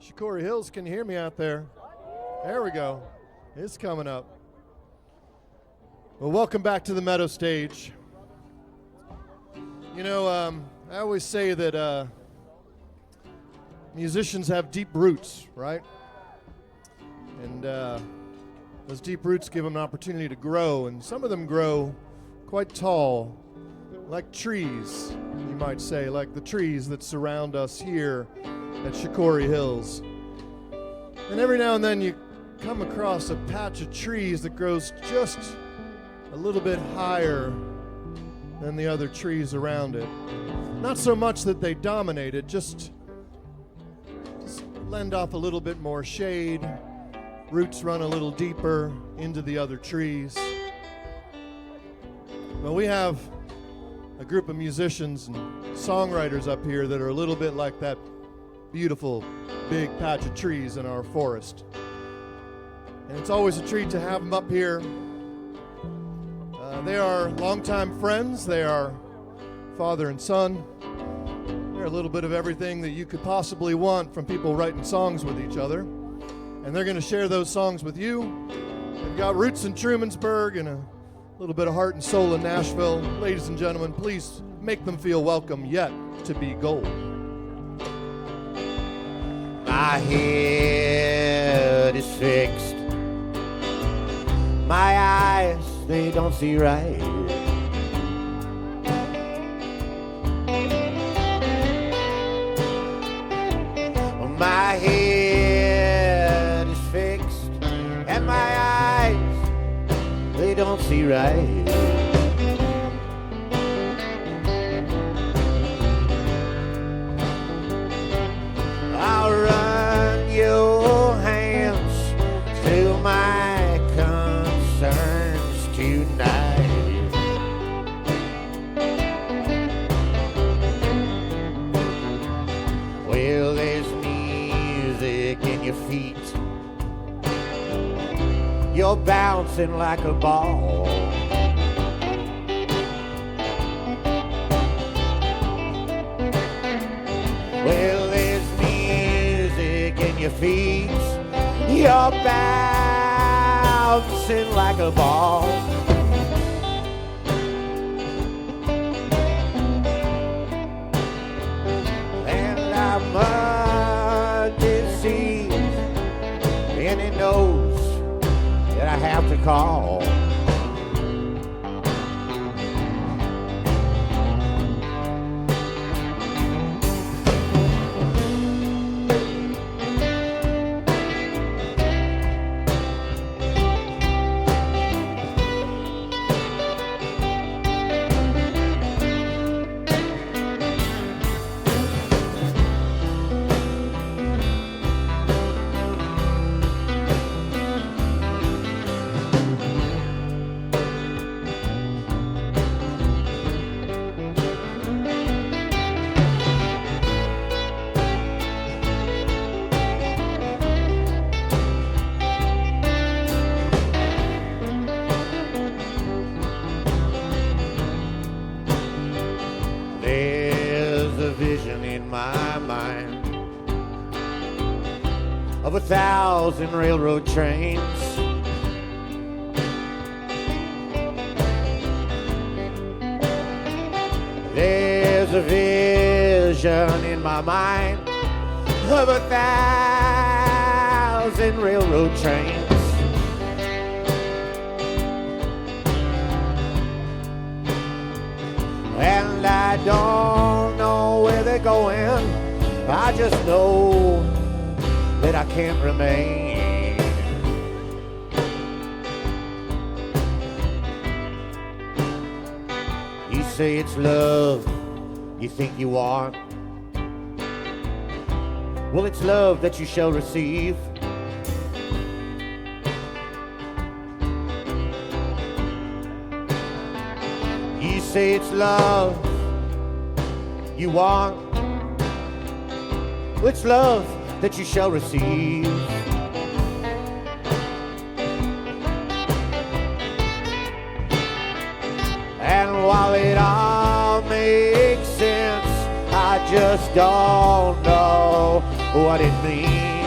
Shakori Hills, can you hear me out there? There we go. It's coming up. Well, welcome back to the Meadow Stage. You know, I always say that musicians have deep roots, right? And those deep roots give them an opportunity to grow, and some of them grow quite tall, like trees, you might say, like the trees that surround us here at Shakori Hills. And every now and then you come across a patch of trees that grows just a little bit higher than the other trees around it. Not so much that they dominate it, just lend off a little bit more shade. Roots run a little deeper into the other trees. Well, we have a group of musicians and songwriters up here that are a little bit like that beautiful big patch of trees in our forest. And it's always a treat to have them up here. They are longtime friends. They are father and son. They're a little bit of everything that you could possibly want from people writing songs with each other. And they're going to share those songs with you. They've got roots in Trumansburg and a little bit of heart and soul in Nashville. Ladies and gentlemen, please make them feel welcome yet to be gold. My head is fixed. My eyes, they don't see right. My head is fixed, and my eyes, they don't see right. I'll run your hands through my concerns tonight. Well, there's music in your feet. You're bouncing like a ball. Well, there's music in your feet. You're bouncing like a ball. And I'm undeceived, and he knows that I have to call. Of 1,000 railroad trains. There's a vision in my mind of 1,000 railroad trains. And I don't know where they're going. I just know that I can't remain. You say it's love you think you want. Well, it's love that you shall receive. You say it's love you want. Well, it's love that you shall receive. And while it all makes sense, I just don't know what it means.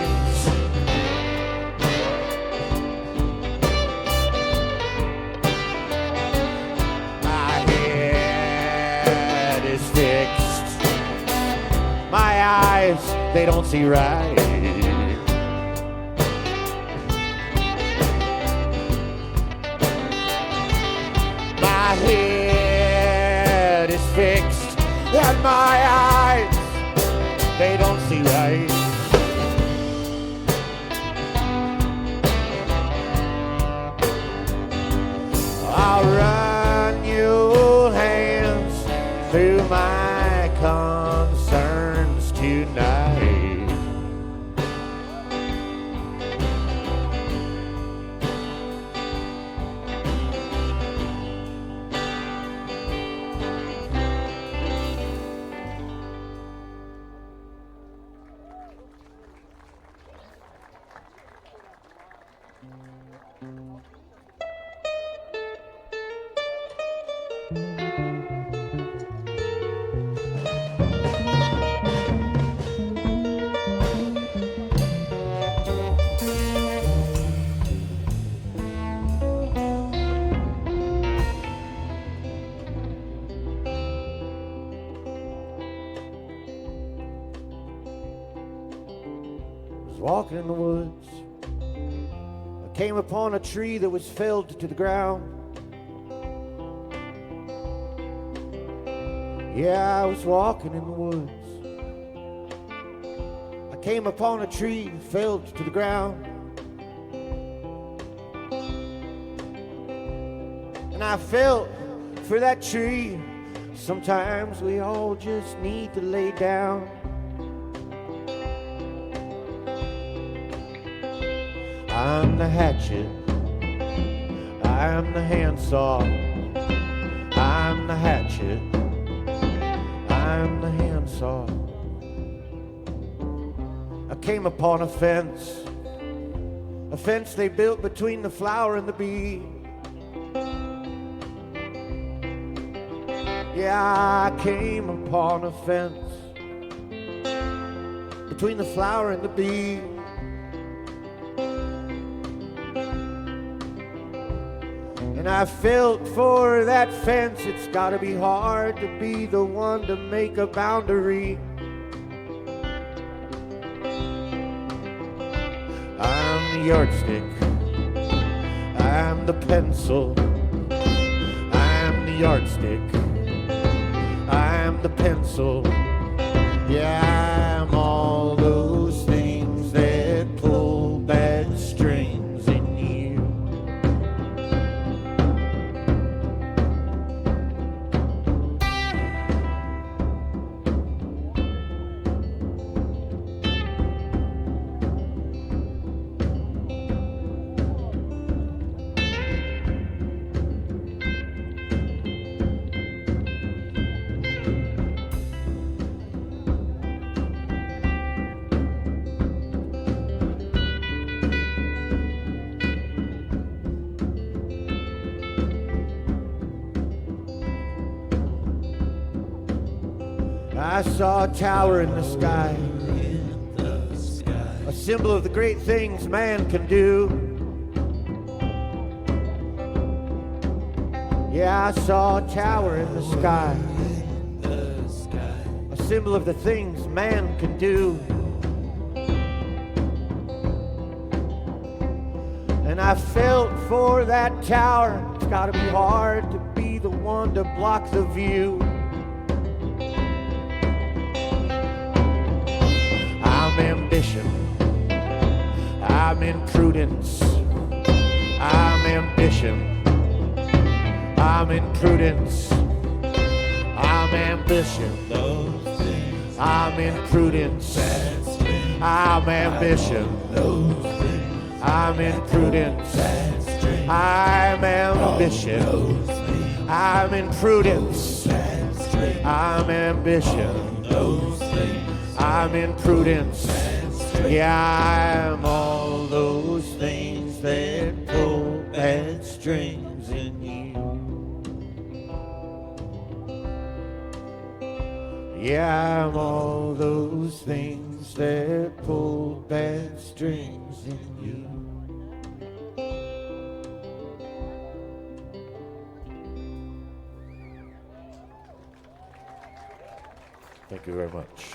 eyes, they don't see right. My head is fixed and my eyes, they don't see right. I'll run your hands through my concerns tonight. Walking in the woods, I came upon a tree that was felled to the ground. Yeah, I was walking in the woods. I came upon a tree felled to the ground. And I felt for that tree. Sometimes we all just need to lay down. I'm the hatchet, I'm the handsaw, I'm the hatchet, I'm the handsaw. I came upon a fence they built between the flower and the bee. Yeah, I came upon a fence between the flower and the bee. And I felt for that fence, it's gotta be hard to be the one to make a boundary. I'm the yardstick, I'm the pencil, I'm the yardstick, I'm the pencil. Yeah, I'm all those things that pull bad strings in you. I saw a tower in the sky, a symbol of the great things man can do. Yeah, I saw a tower in the sky, a symbol of the things man can do. And I felt for that tower, it's gotta be hard to be the one to block the view. I'm ambition, I'm imprudence, I'm ambition, I'm imprudence, I'm ambition, I'm imprudence, I'm ambition, I'm imprudence, I'm ambition, I'm imprudence, I'm ambition, I'm imprudence. Yeah, I'm all those things that pull bad strings in you. Yeah, I'm all those things that pull bad strings in you. Thank you very much.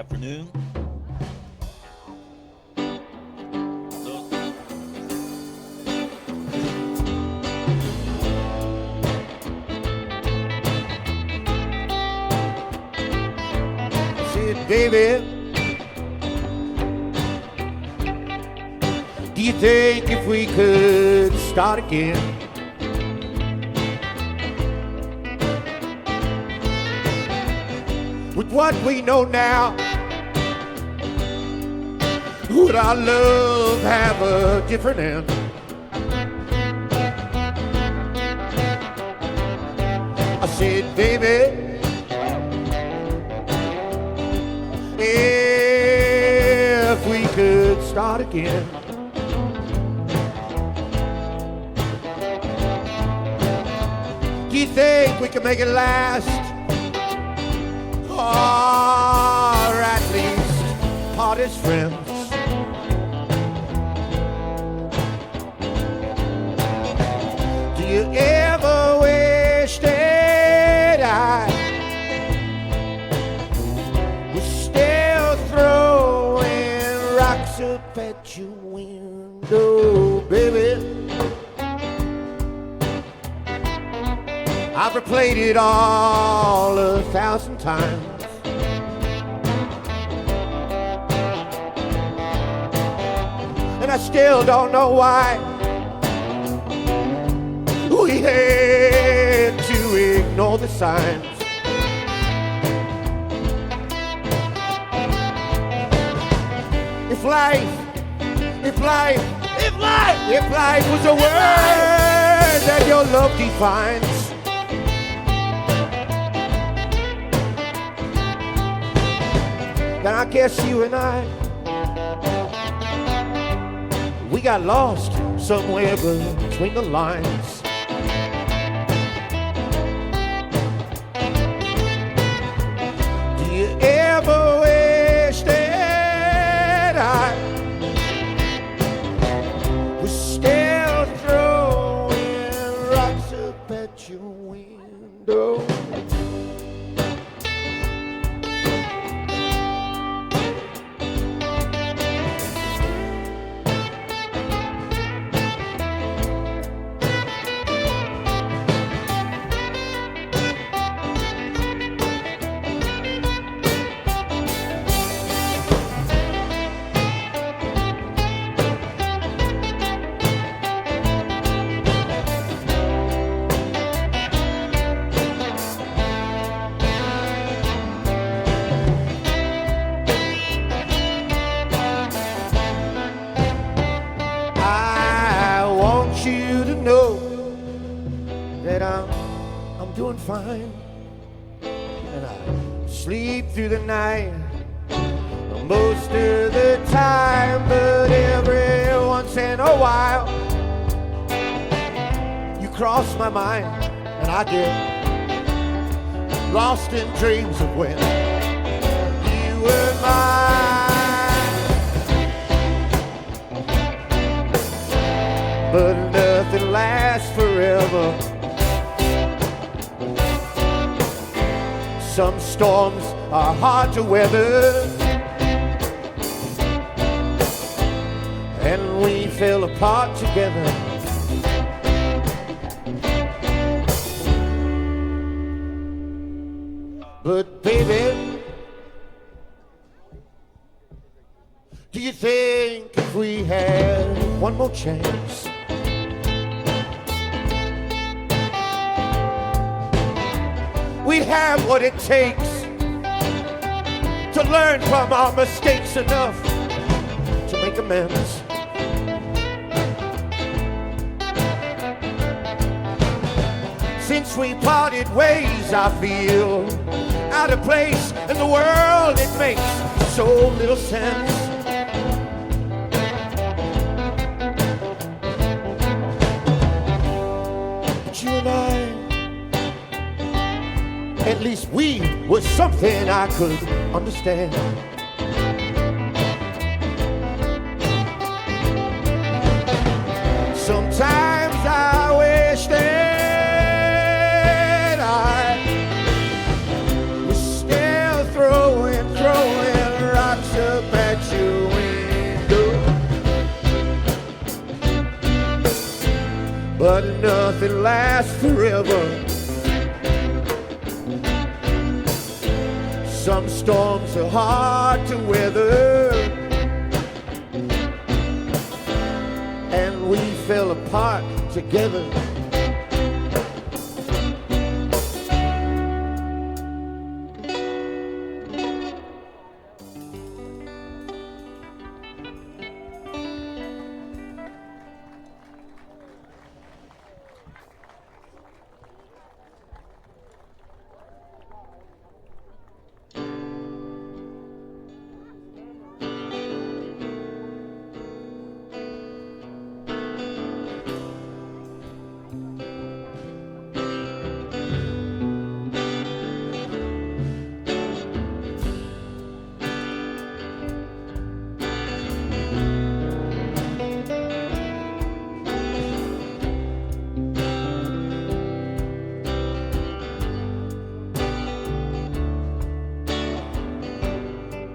afternoon. Baby, do you think if we could start again, with what we know now, would our love have a different end? I said, baby, if we could start again, do you think we could make it last? Or at least part as friends? Do you ever wish that I throwing rocks up at your window, baby? I've replayed it all 1,000 times. And I still don't know why we had to ignore the signs. If life was a word that your love defines, then I guess you and I, we got lost somewhere between the lines. Do you ever wish that I was still throwing rocks up at your window? Doing fine, and I sleep through the night most of the time, but every once in a while you cross my mind and I get lost in dreams of when you were mine. But nothing lasts forever. Some storms are hard to weather, and we fell apart together. But baby, do you think if we had one more chance, we'd have what it takes to learn from our mistakes enough to make amends? Since we parted ways, I feel out of place in the world. It makes so little sense. But you and I, at least we were something I could understand. Sometimes I wish that I was still throwing but nothing lasts forever. Some storms are hard to weather, and we fell apart together.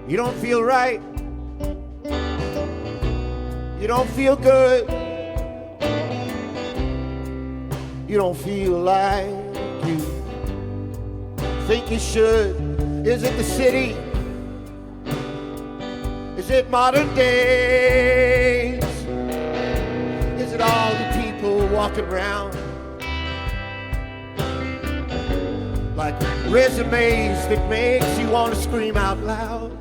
You don't feel right. You don't feel good. You don't feel like you think you should. Is it the city? Is it modern days? Is it all the people walking around like resumes that makes you want to scream out loud?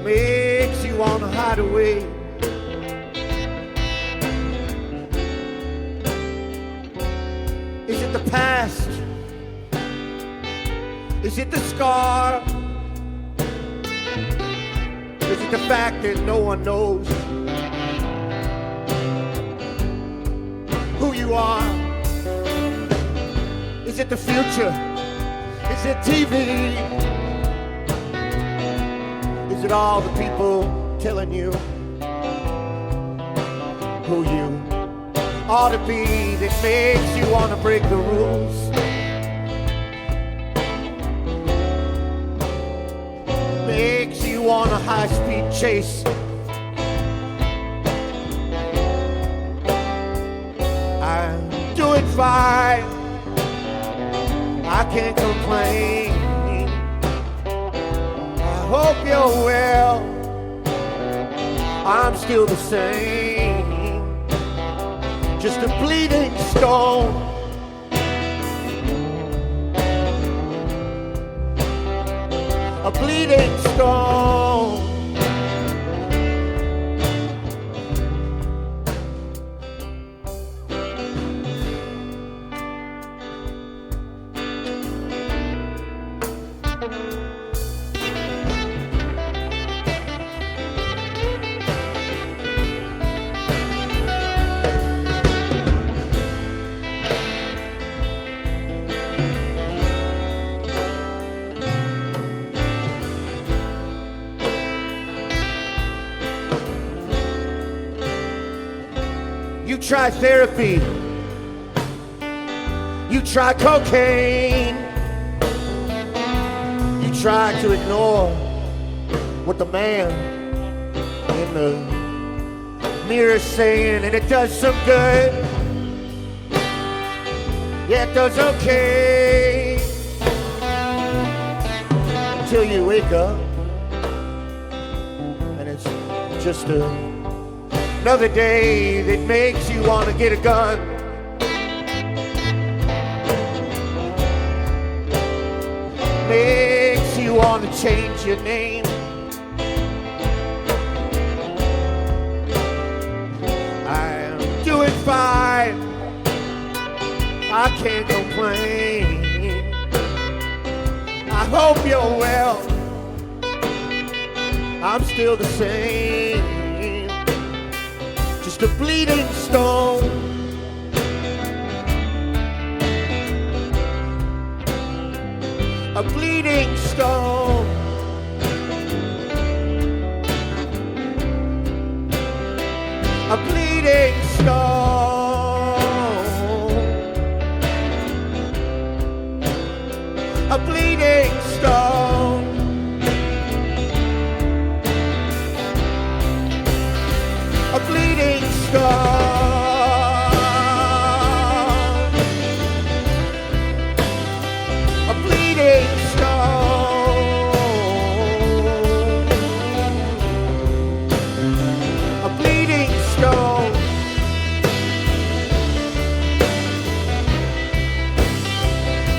Makes you want to hide away. Is it the past? Is it the scar? Is it the fact that no one knows who you are? Is it the future? Is it TV? Is it all the people telling you who you ought to be that makes you want to break the rules? Makes you want a high-speed chase? I'm doing fine. I can't complain. Hope you're well. I'm still the same, just a bleeding stone. A bleeding stone. You try therapy, you try cocaine, you try to ignore what the man in the mirror is saying, and it does some good. Yeah, it does okay until you wake up and it's just another day that makes you want to get a gun. Makes you want to change your name. I'm doing fine. I can't complain. I hope you're well. I'm still the same, just a bleeding stone. A bleeding stone. A bleeding stone. A bleeding stone. stone, a bleeding stone, a bleeding stone.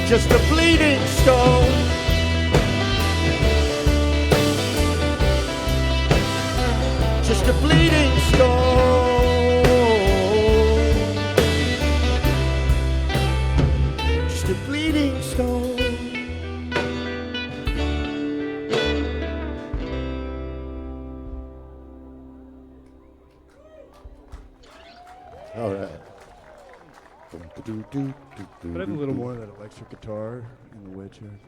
Just a bleeding stone. Just a bleeding stone. Just a bleeding stone. All right. But I have a little more of that electric guitar in the wedge here.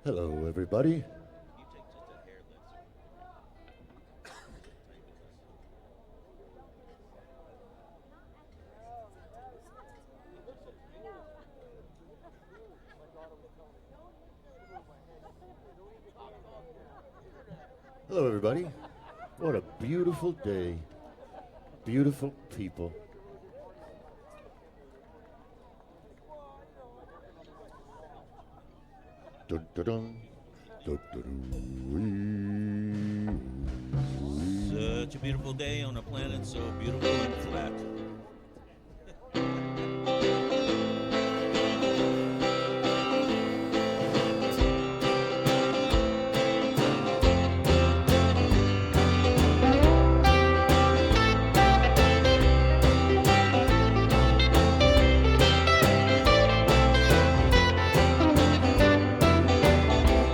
Hello, everybody. Hello, everybody. What a beautiful day. Beautiful people. Dun, dun, dun. Dun, dun, dun. Such a beautiful day on a planet so beautiful and flat.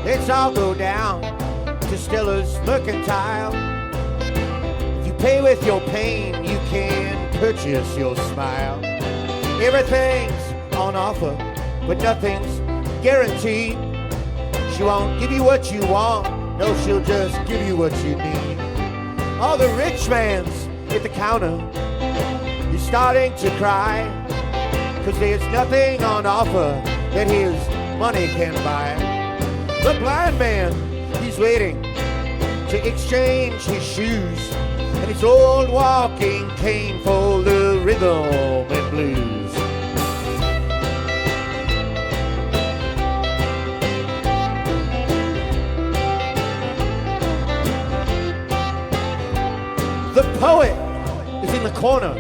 Let's all go down to Stella's Mercantile. If you pay with your pain, you can purchase your smile. Everything's on offer, but nothing's guaranteed. She won't give you what you want, no, she'll just give you what you need. All the rich man's at the counter, he's starting to cry, 'cause there's nothing on offer that his money can buy. The blind man, he's waiting to exchange his shoes and his old walking cane for the rhythm and blues. The poet is in the corner.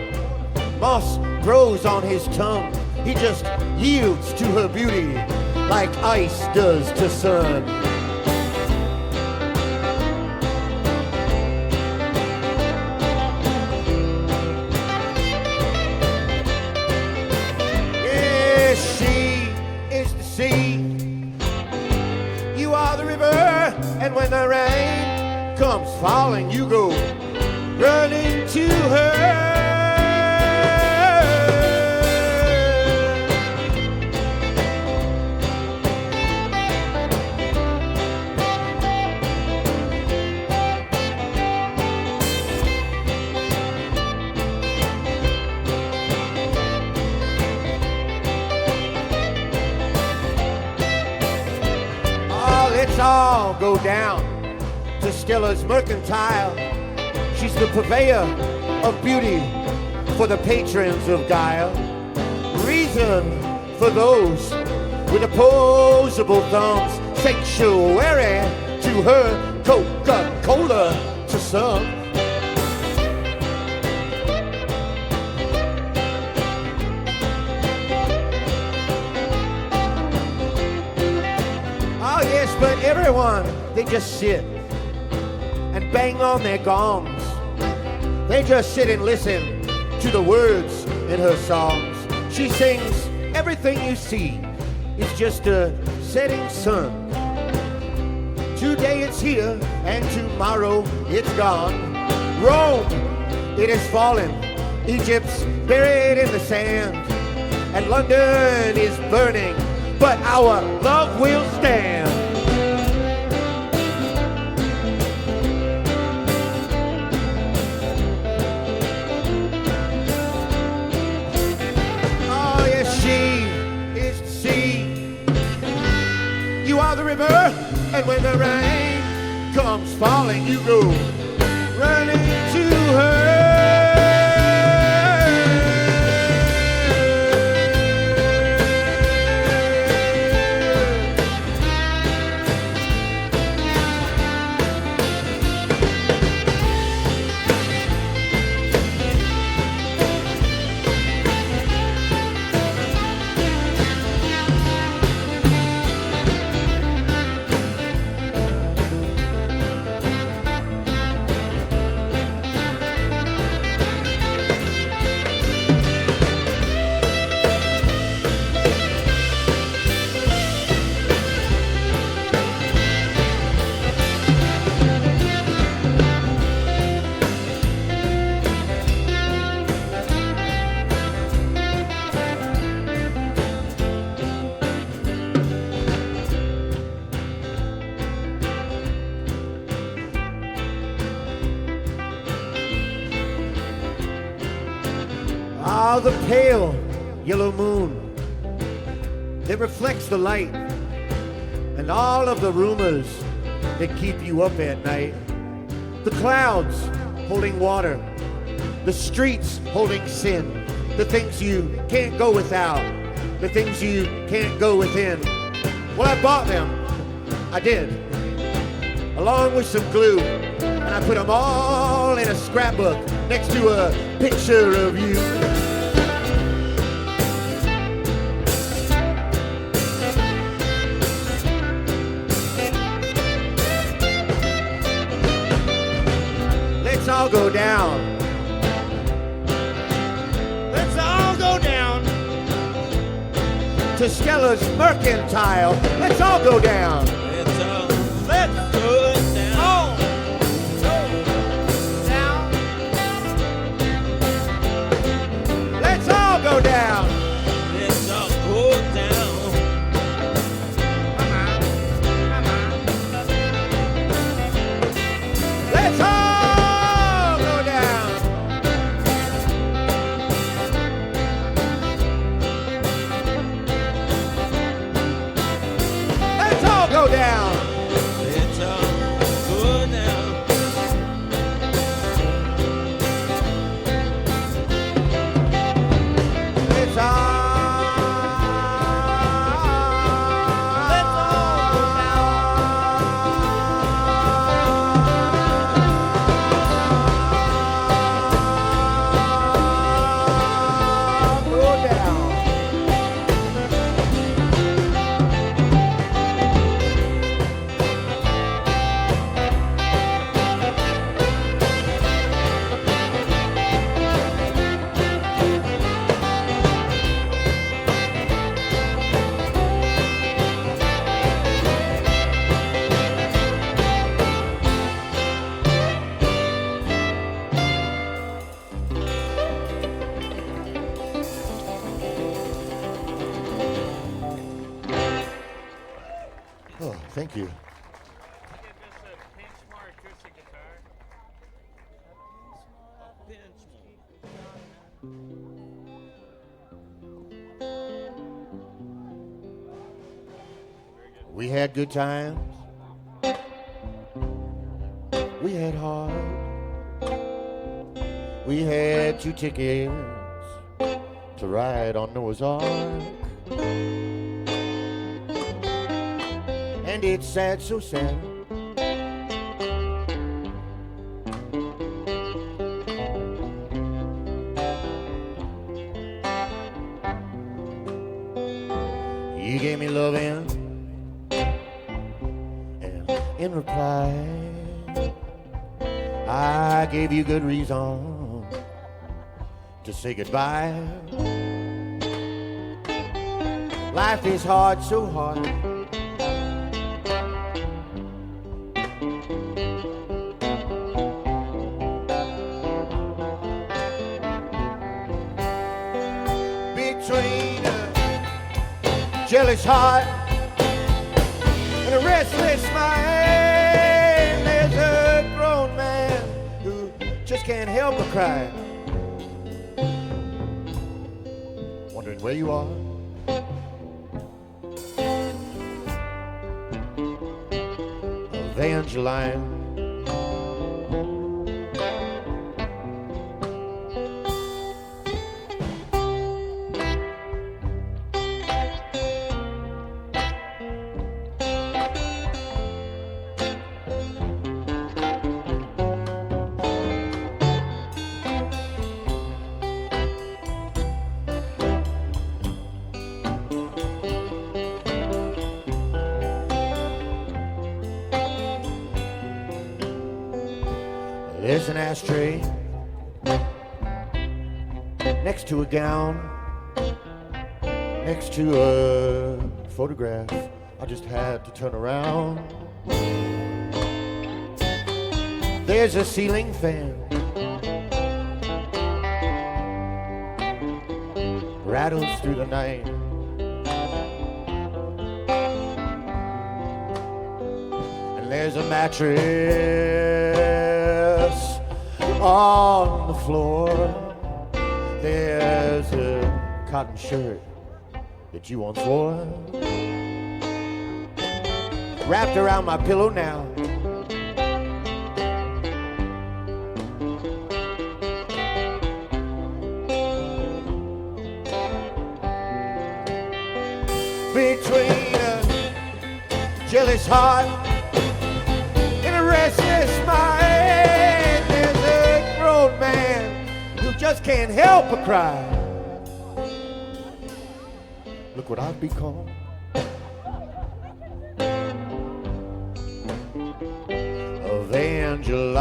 Moss grows on his tongue. He just yields to her beauty like ice does to sun. Yes, she is the sea. You are the river, and when the rain comes falling, you go running to her. Let's all go down to Stella's Mercantile. She's the purveyor of beauty for the patrons of guile. Reason for those with opposable thumbs. Sanctuary to her, Coca-Cola to some. But everyone, they just sit and bang on their gongs. They just sit and listen to the words in her songs. She sings, everything you see is just a setting sun. Today it's here and tomorrow it's gone. Rome, it has fallen. Egypt's buried in the sand. And London is burning, but our love will stand. You are the river, and when the rain comes falling, you go running to her. Ah, the pale yellow moon that reflects the light, and all of the rumors that keep you up at night. The clouds holding water, the streets holding sin, the things you can't go without, the things you can't go within. Well, I bought them, I did, along with some glue, and I put them all in a scrapbook next to a picture of you. Let's all go down. Let's all go down to Stella's Mercantile. Let's all go down. Let's go down. Oh, down. Let's all go down. Let's all go down. Let's all go down. Let's all go down. Let's all go down. Let's all. Oh, thank you. We had good times. We had hard. We had 2 tickets to ride on Noah's Ark. And it's sad, so sad. You gave me loving, and in reply, I gave you good reason to say goodbye. Life is hard, so hard. Between a jealous heart and a restless mind, there's a grown man who just can't help but cry, wondering where you are. Then Evangeline. There's an ashtray next to a gown, next to a photograph. I just had to turn around. There's a ceiling fan, rattles through the night. And there's a mattress on the floor. There's a cotton shirt that you once wore, wrapped around my pillow now. Between a jealous heart and a restless mind, there's a grown man who just can't help but cry. Look what I've become. Evangeline,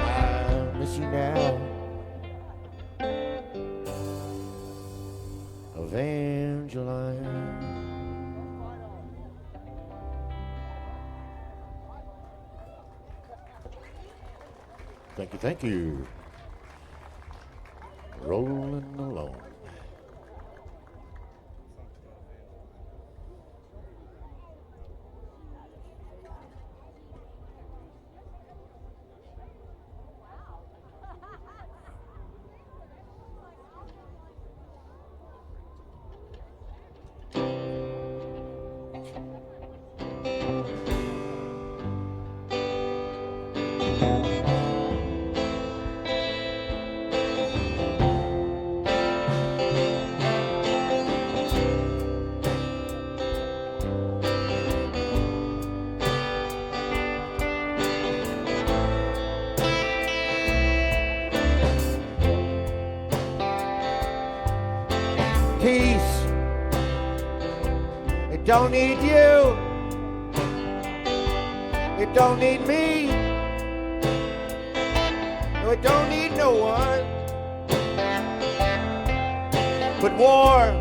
I miss you now. Evangeline. Thank you, thank you. Rolling along. Peace. It don't need you. It don't need me. No, it don't need no one. But war.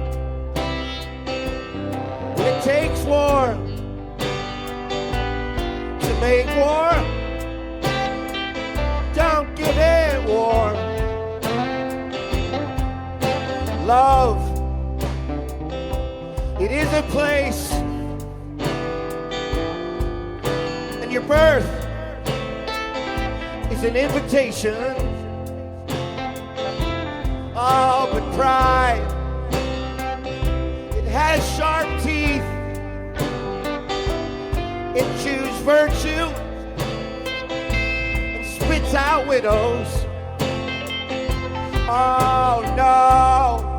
It takes war to make war. Don't give it war. Love. It is a place, and your birth is an invitation. Oh, but pride, it has sharp teeth. It chews virtue and spits out widows. Oh no.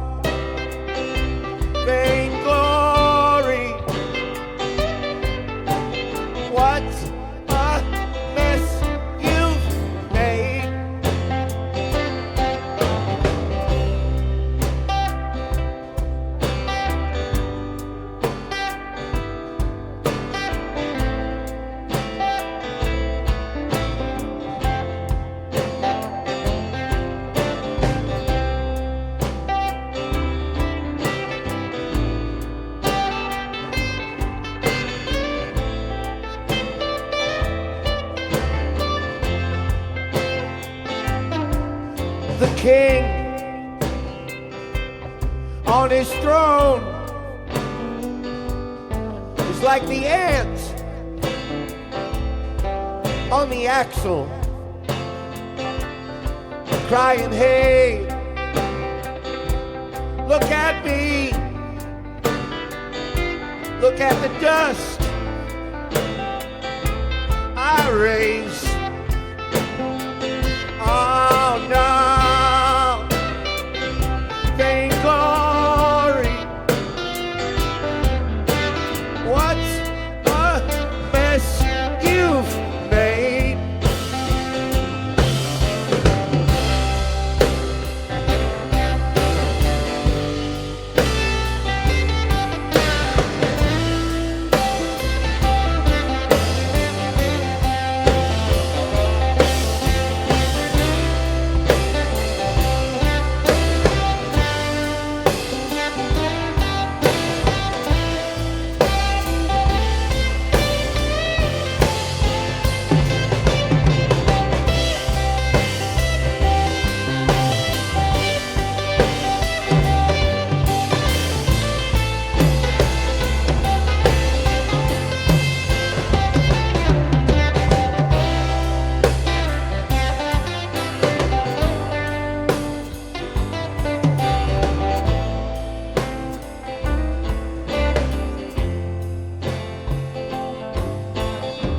Vainglory, what a mess you've made. The king on his throne is like the ant on the axle, crying, hey, look at me, Look at the dust I raise. Oh no, vain glory. What a mess you've made.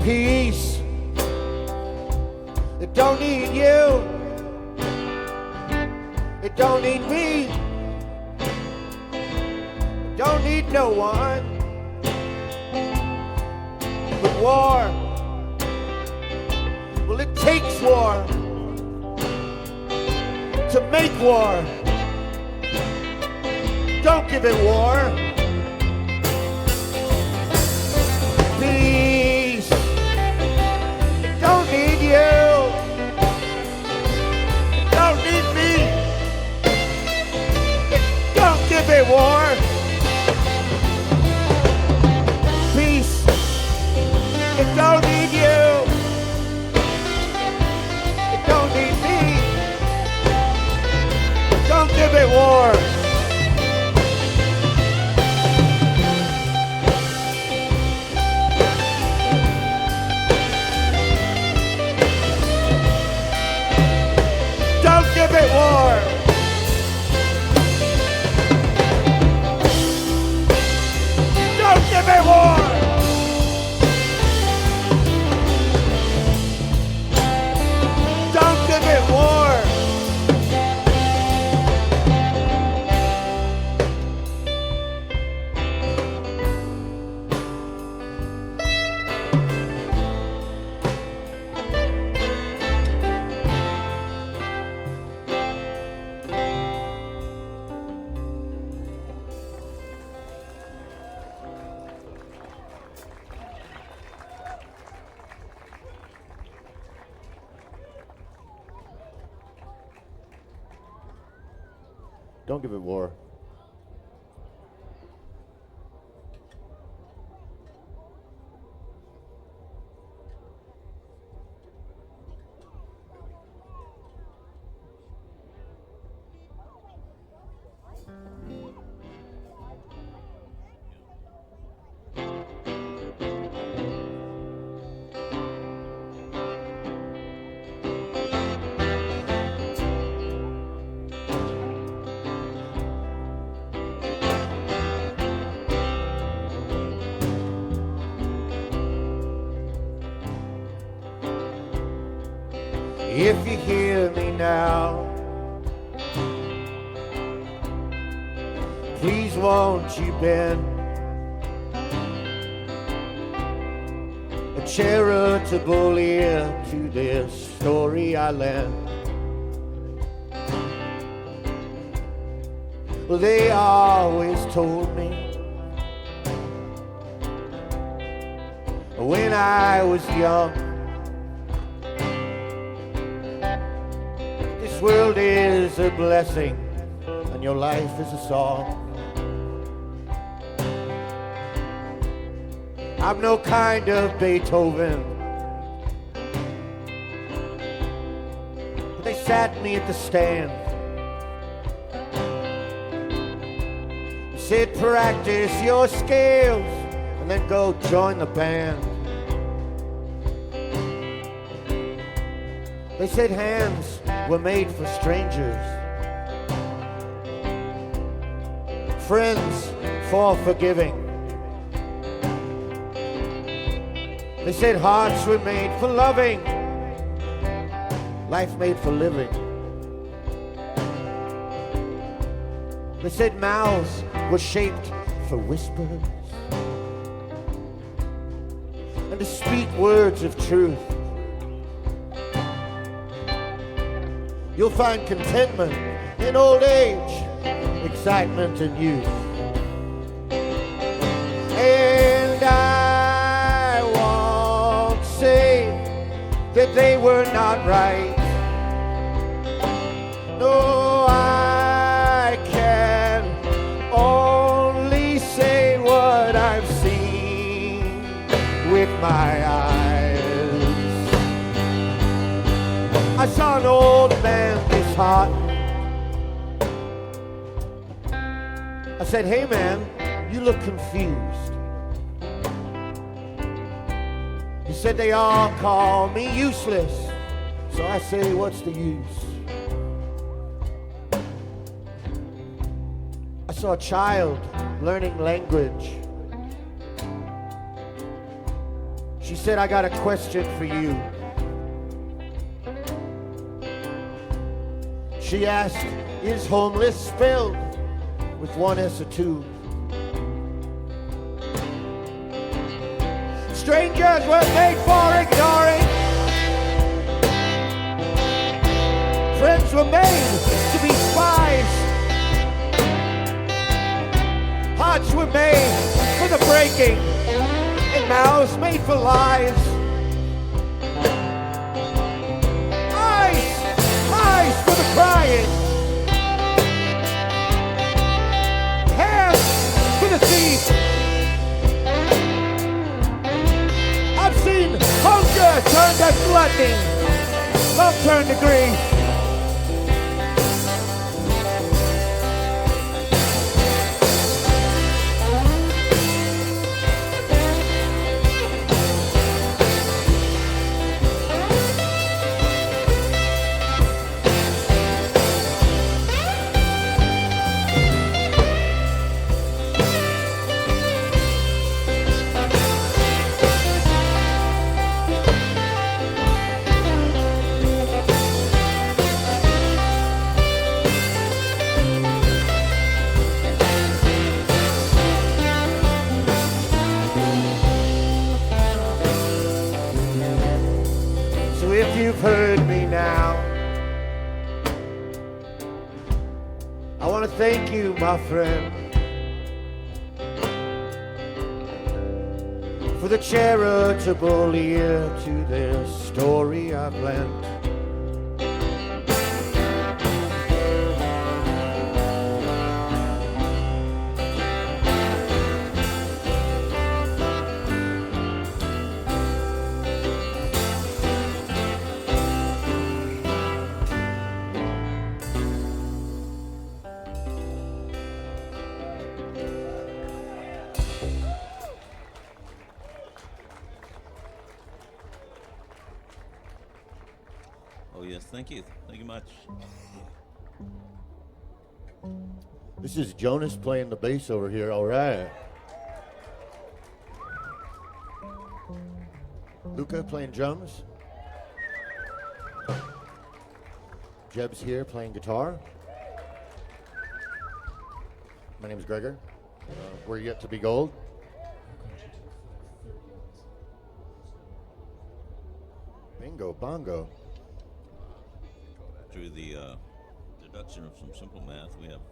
Peace, it don't need you, it don't need me, it don't need no one. But war, well, it takes war to make war. Don't give it war. Peace, it don't need you, it don't need me, don't give it war. Peace, it don't need you, it don't need me, don't give it war. Don't give it war. Don't give it war. Don't give it war. Don't give it war. If you hear me now, please won't you bend a charitable ear to this story I lend. Well, they always told me when I was young, this world is a blessing and your life is a song. I'm no kind of Beethoven, but they sat me at the stand. They said, practice your scales and then go join the band. They said hands were made for strangers, friends for forgiving, They said hearts were made for loving, life made for living. They said mouths were shaped for whispers and to speak words of truth. You'll find contentment in old age, excitement in youth. And I won't say that they were not right. No, I can only say what I've seen with my eyes. I saw an old man disheartened. I said, hey man, you look confused. He said, they all call me useless. So I say, what's the use? I saw a child learning language. She said, I got a question for you. She asked, is homeless spelled with one S or two? Strangers were made for ignoring. Friends were made to be spies. Hearts were made for the breaking, and mouths made for lies. Eyes for the crying. Hands for the thief. I've seen hunger turn to gluttony, love turn to grief. You've heard me now. I want to thank you, my friend, for the charitable ear to this story I've lent. Thank you. Thank you much. This is Jonas playing the bass over here. All right. Luca playing drums. Jeb's here playing guitar. My name is Gregor. We're yet to be gold. Bingo, bongo. Through the deduction of some simple math, we have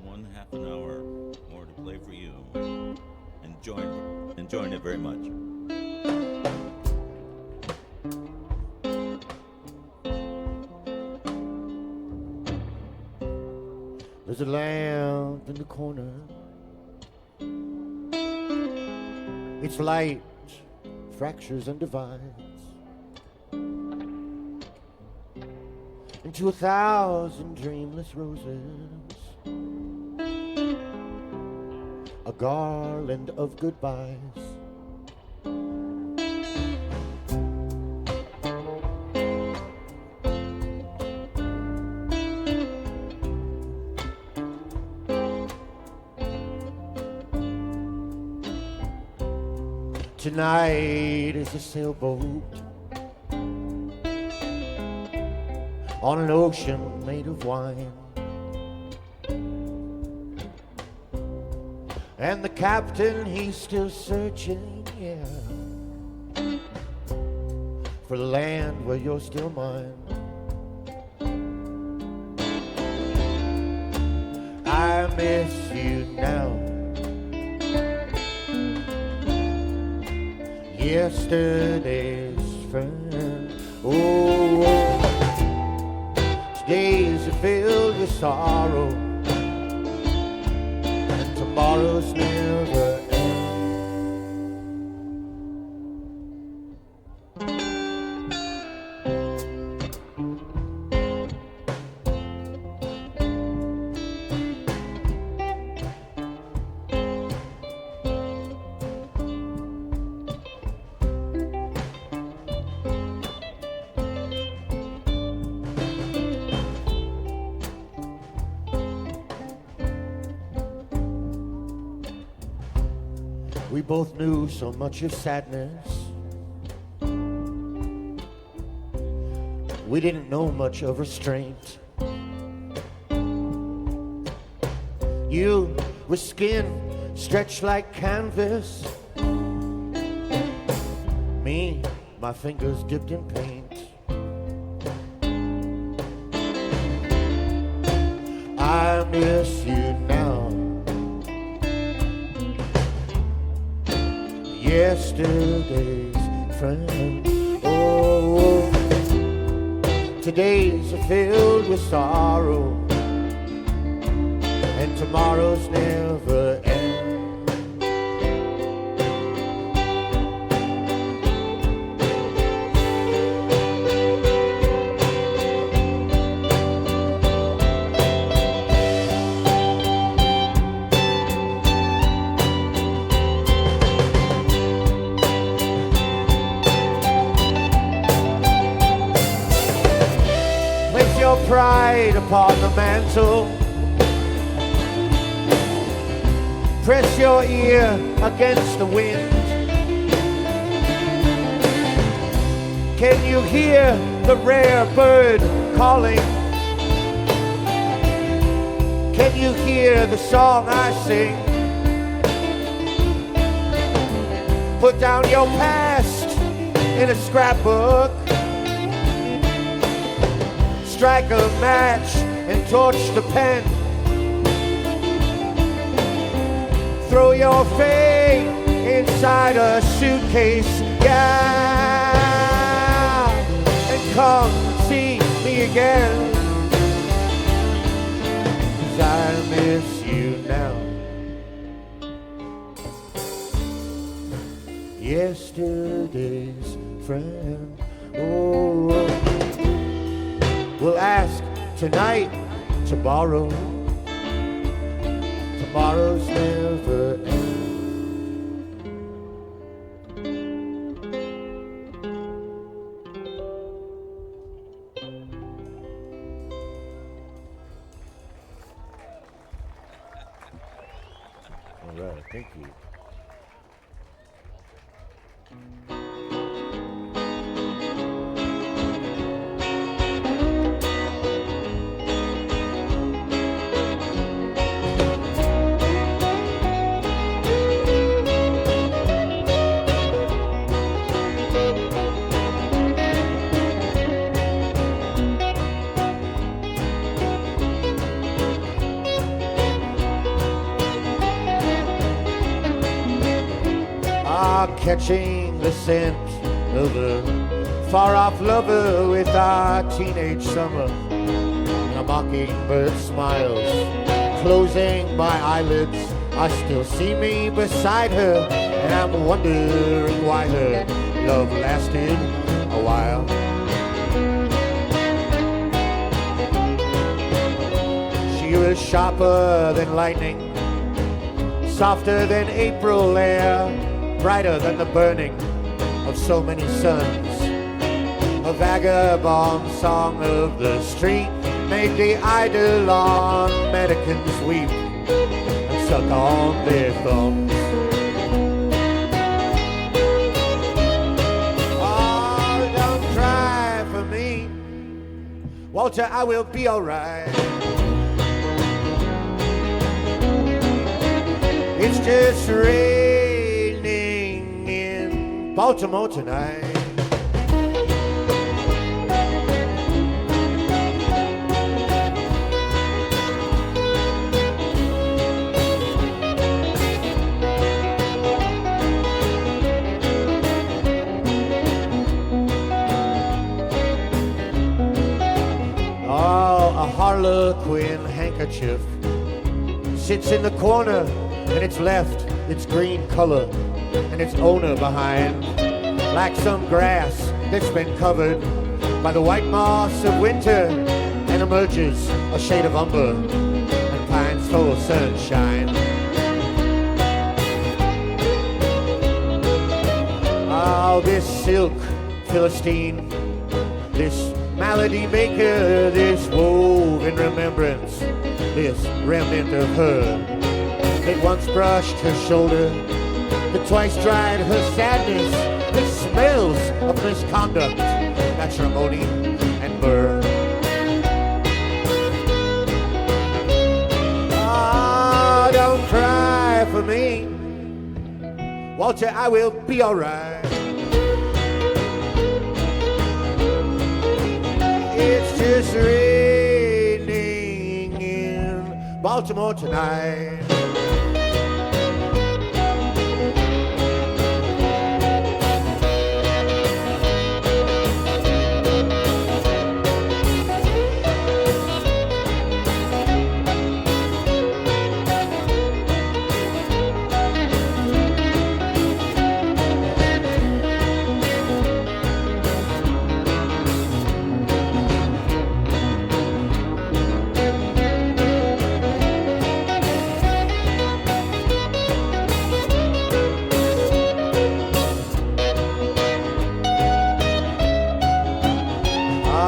1/2 an hour more to play for you. Enjoying it very much. There's a lamp in the corner. Its light fractures and divides into 1,000 dreamless roses, a garland of goodbyes. Tonight is a sailboat on an ocean made of wine, and the captain, he's still searching, yeah, for the land where you're still mine. I miss you now. Yesterday's friend. Oh, today's are filled with sorrow, and tomorrow's never ends. We both knew so much of sadness. We didn't know much of restraint. You with skin stretched like canvas. Me, my fingers dipped in paint. I miss you now. Yesterday's friend. Oh, today's are filled with sorrow, and tomorrow's never ends. Pride upon the mantle, press your ear against the wind. Can you hear the rare bird calling? Can you hear the song I sing? Put down your past in a scrapbook, strike a match and torch the pen. Throw your fate inside a suitcase, yeah, and come see me again. 'Cause I miss you now. Yesterday's friend. Oh, we'll ask tonight to borrow. Tomorrow's never ends. All right, thank you. Catching the scent of a far-off lover with our teenage summer. And a mockingbird smiles, closing my eyelids. I still see me beside her, and I'm wondering why her love lasted a while. She was sharper than lightning, softer than April air, brighter than the burning of so many suns. A vagabond song of the street made the Eidolon Americans weep and suck on their thumbs. Walter, I will be alright. It's just raining in Baltimore tonight. Harlequin handkerchief sits in the corner, and it's left its green color and its owner behind, like some grass that's been covered by the white moss of winter, and emerges a shade of umber and pines full of sunshine. Oh, this silk Philistine, this malady maker, this woven remembrance, this remnant of her that once brushed her shoulder, that twice dried her sadness, that smells of misconduct, matrimony, and myrrh. Ah, don't cry for me, Walter, I will be alright. It's just raining in Baltimore tonight.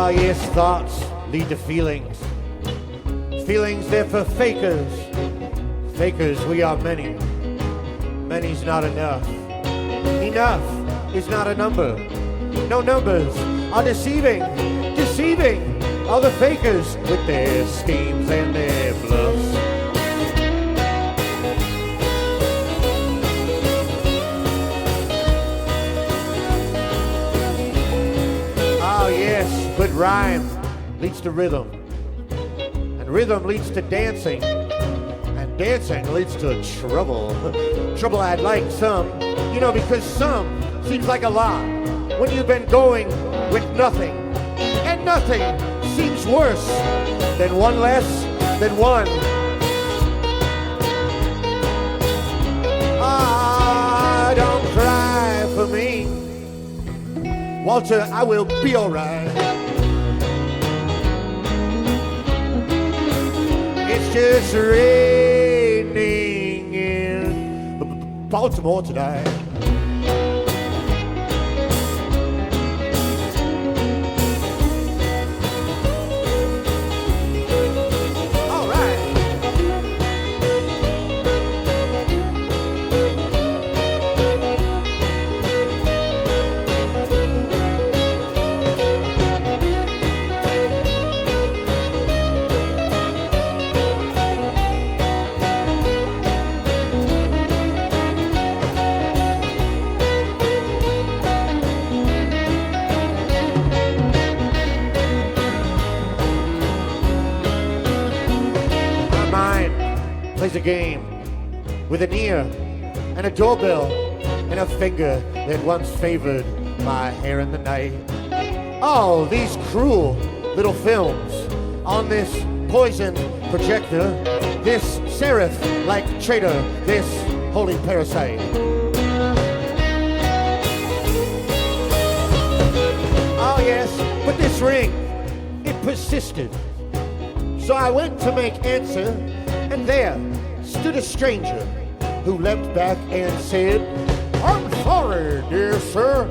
Yes, thoughts lead to feelings. Feelings, they're for fakers. Fakers, we are many. Many's not enough. Enough is not a number. No numbers are deceiving. Deceiving all the fakers with their schemes and their bluffs. Oh yes, but rhyme leads to rhythm, and rhythm leads to dancing, and dancing leads to trouble. Trouble I'd like some, you know, because some seems like a lot when you've been going with nothing, and nothing seems worse than one less than one. Ah, don't cry for me, Walter, I will be alright. It's just raining in Baltimore tonight. Plays a game with an ear and a doorbell and a finger that once favored my hair in the night. Oh, these cruel little films on this poisoned projector, this seraph-like traitor, this holy parasite. Oh yes, but this ring, it persisted. So I went to make answer, and there stood a stranger who leapt back and said, "I'm sorry, dear sir,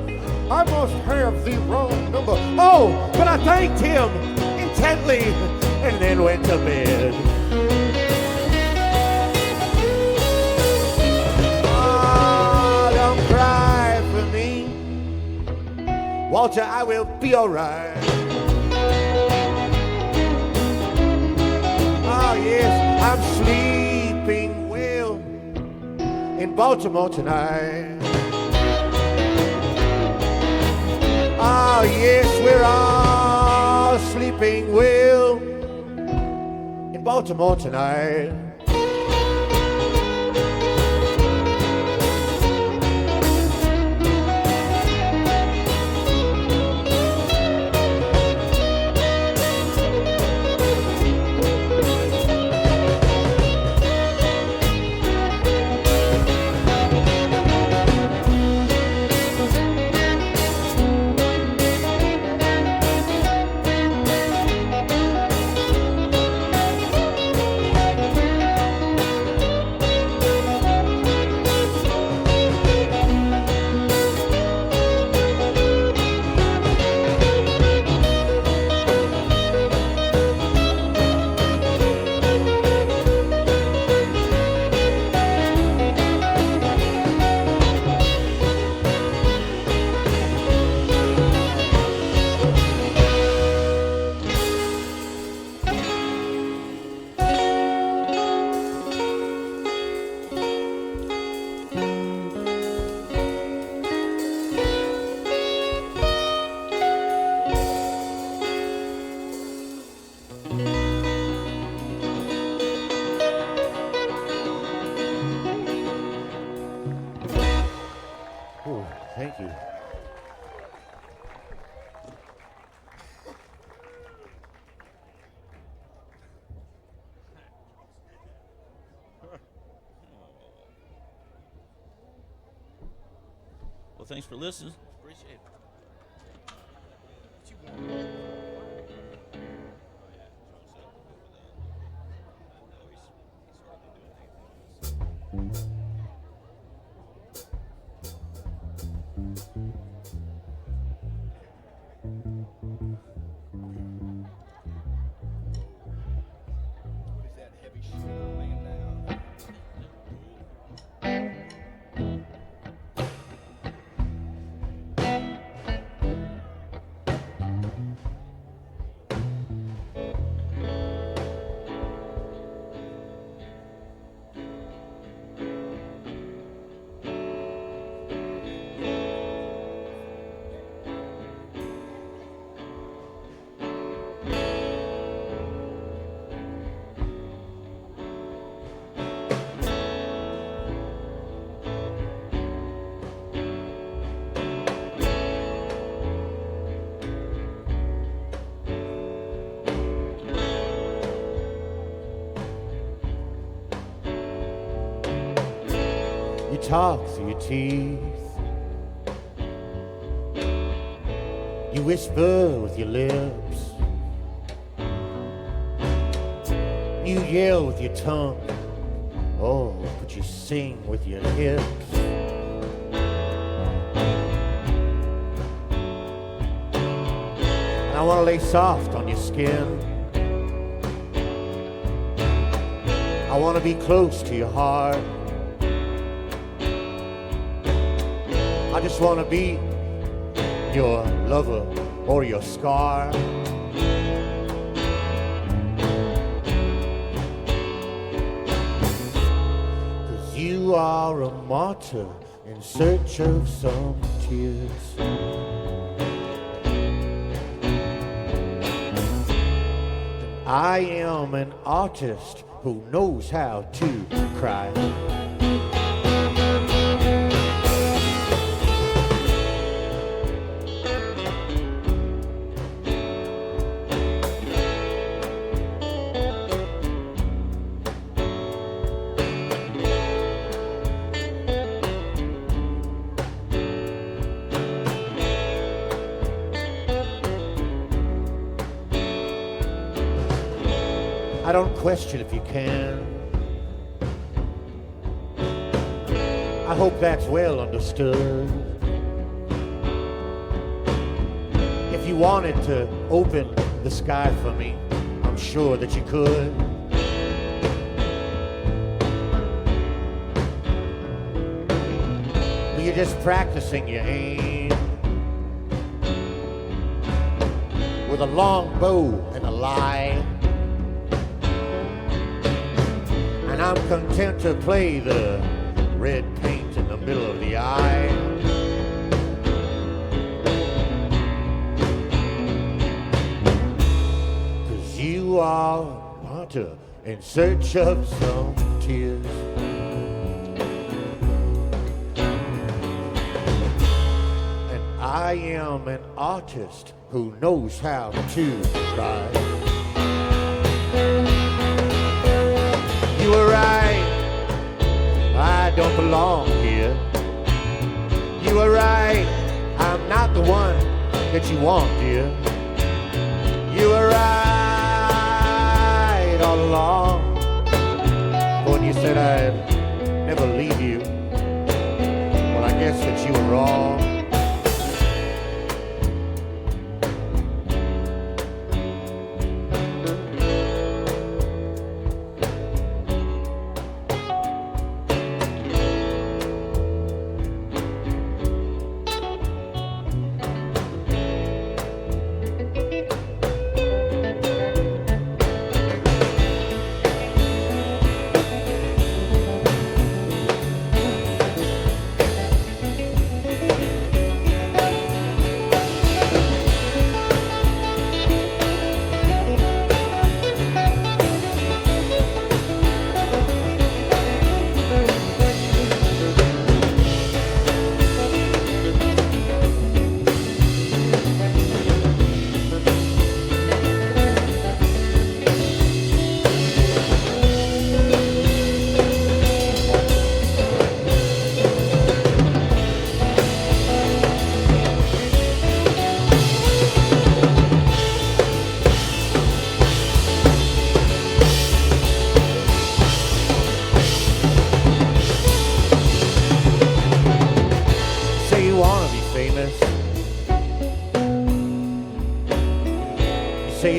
I must have the wrong number." Oh, but I thanked him intently and then went to bed. Ah, don't cry for me, Walter, I will be alright. I'm sleeping well in Baltimore tonight. Oh yes, we're all sleeping well in Baltimore tonight. Thank you. Well, thanks for listening. Appreciate it. Talk through your teeth, you whisper with your lips, you yell with your tongue, oh, but you sing with your hips. And I want to lay soft on your skin, I want to be close to your heart, I just want to be your lover or your scar. 'Cause you are a martyr in search of some tears. And I am an artist who knows how to cry. I don't question if you can. I hope that's well understood. If you wanted to open the sky for me, I'm sure that you could. But you're just practicing your aim with a long bow and a lie. I'm content to play the red paint in the middle of the eye. Cause you are a martyr in search of some tears. And I am an artist who knows how to cry. You were right, I don't belong here. You were right, I'm not the one that you want, dear. You were right all along when you said I'd never leave you. Well, I guess that you were wrong.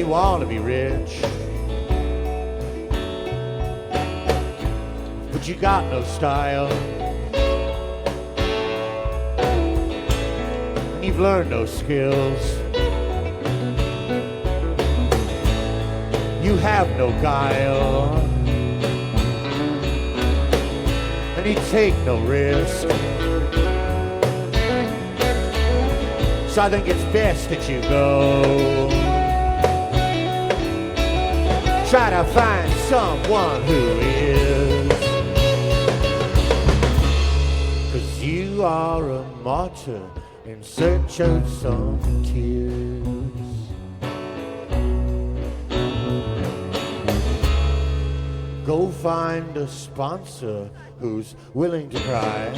Want to be rich, but you got no style, and you've learned no skills. You have no guile, and you take no risk. So I think it's best that you go. Try to find someone who is. 'Cause you are a martyr in search of some tears. Go find a sponsor who's willing to cry.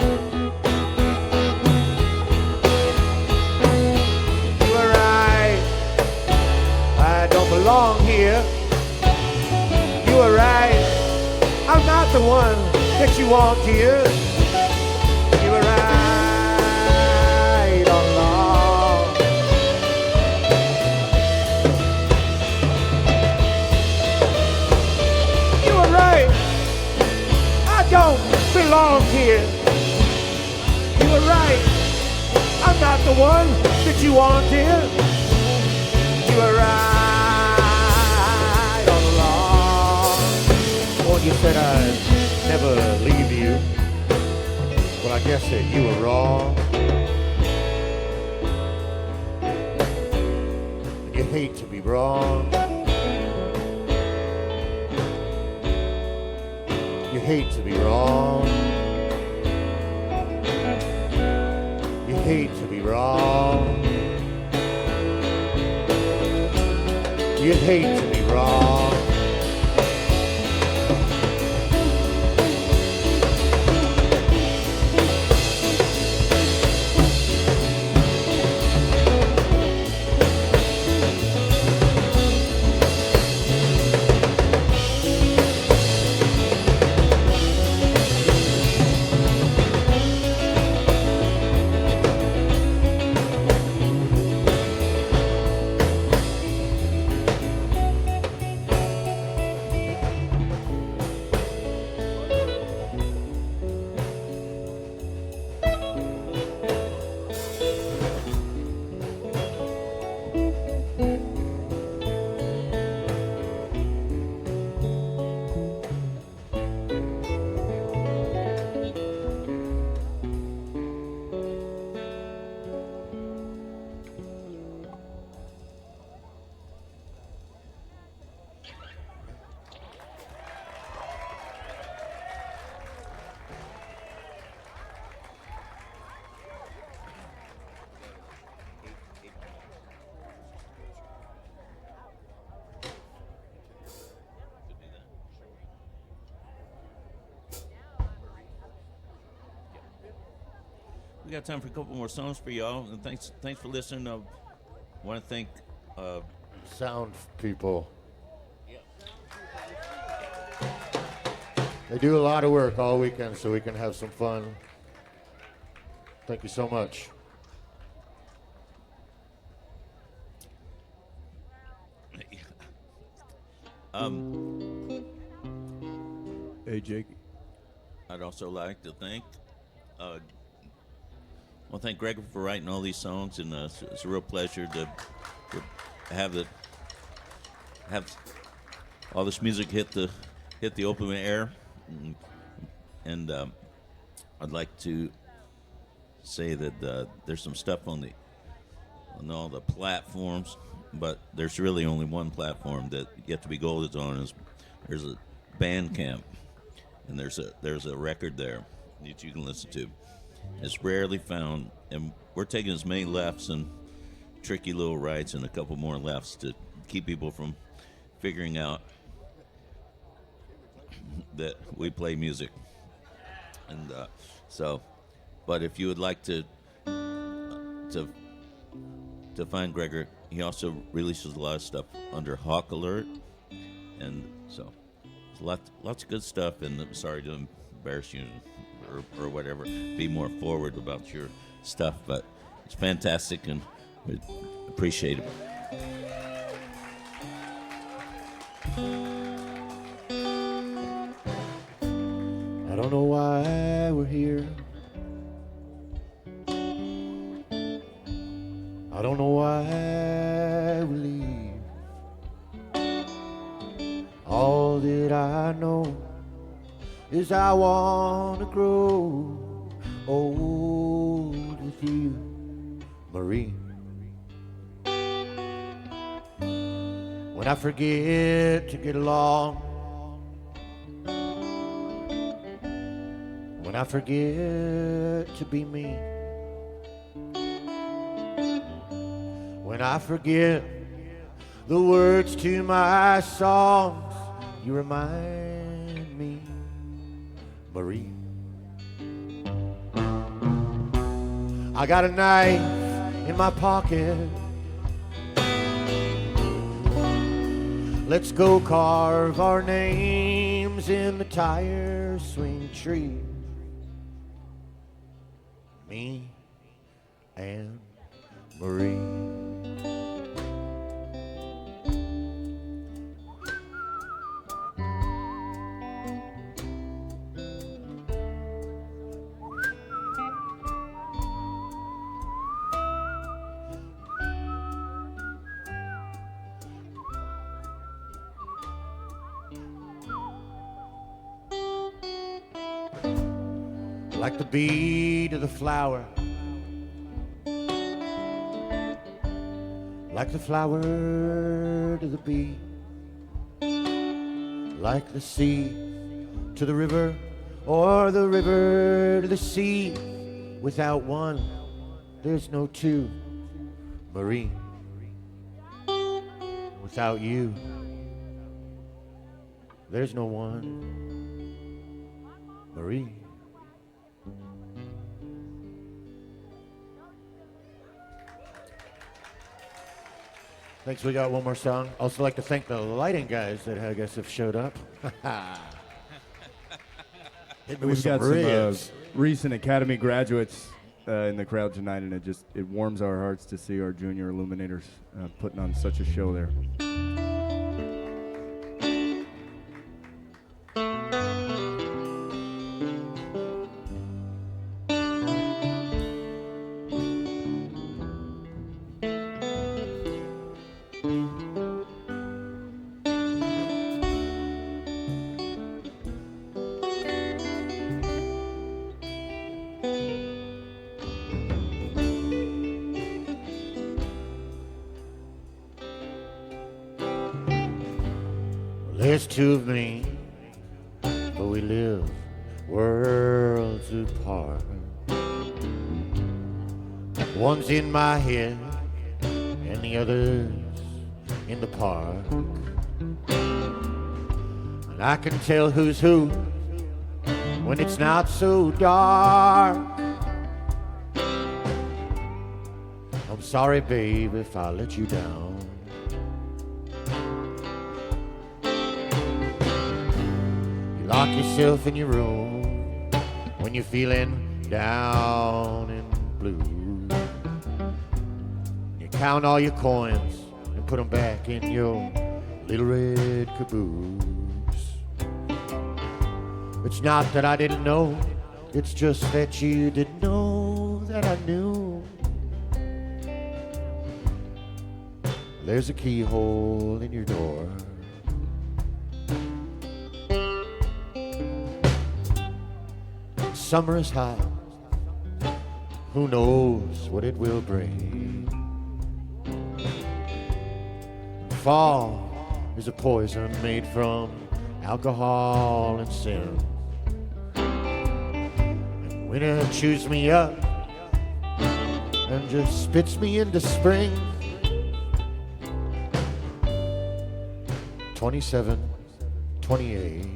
You were right, I don't belong here. You were right, I'm not the one that you want, dear. You were right all along. You were right, I don't belong here. You were right, I'm not the one that you want, dear. You were right. You said I'd never leave you. Well, I guess that you were wrong. You hate to be wrong. You hate to be wrong. You hate to be wrong. You hate to be wrong. we got time for a couple more songs for y'all. And thanks for listening. I want to thank sound people. They do a lot of work all weekend so we can have some fun. Thank you so much. Hey, Jake. I'd also like to thank thank Gregor for writing all these songs, and it's a real pleasure to have all this music hit the open air, and I'd like to say that there's some stuff on all the platforms, but there's really only one platform that Yet to Be Gold is on. There's a Bandcamp, and there's a record there that you can listen to. It's rarely found, and we're taking as many lefts and tricky little rights and a couple more lefts to keep people from figuring out that we play music. And but if you would like to find Gregor, he also releases a lot of stuff under Hawk Alert, and so lots of good stuff. And I'm sorry to embarrass you or whatever. Be more forward about your stuff, but it's fantastic and we appreciate it. I don't know why we're here. I don't know why we leave. All that I know is I want to grow old with you, Marie. When I forget to get along, when I forget to be me, when I forget the words to my songs, you remind me, Marie. I got a knife in my pocket. Let's go carve our names in the tire swing tree. Me and Marie. Like the beat of the flower, like the flower to the bee, like the sea to the river, or the river to the sea. Without one, there's no two, Marie. Without you, there's no one, Marie. Thanks, we got one more song. Also like to thank the lighting guys that I guess have showed up. We've got some recent Academy graduates in the crowd tonight, and it warms our hearts to see our junior illuminators putting on such a show there. There's two of me, but we live worlds apart. One's in my head, and the other's in the park. And I can tell who's who when it's not so dark. I'm sorry, babe, if I let you down. You lock yourself in your room when you're feeling down and blue. You count all your coins and put them back in your little red caboose. It's not that I didn't know, it's just that you didn't know that I knew. There's a keyhole in your door. Summer is hot, who knows what it will bring. Fall is a poison made from alcohol and sin. And winter chews me up and just spits me into spring. 27, 28.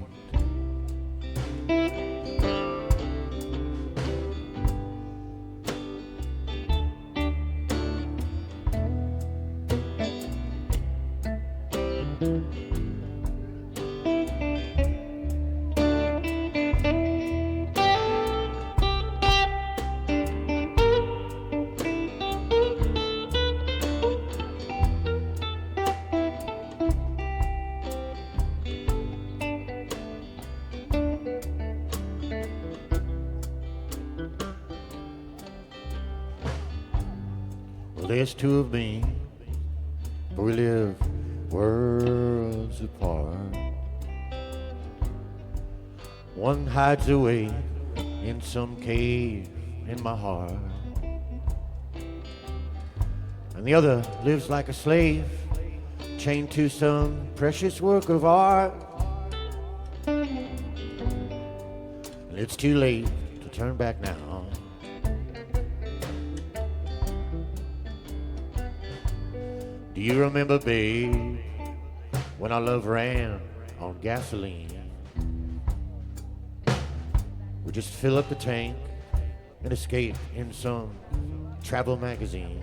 There's two of me, but we live worlds apart. One hides away in some cave in my heart, and the other lives like a slave, chained to some precious work of art. And it's too late to turn back now. Do you remember, babe, when our love ran on gasoline? We just fill up the tank and escape in some travel magazine.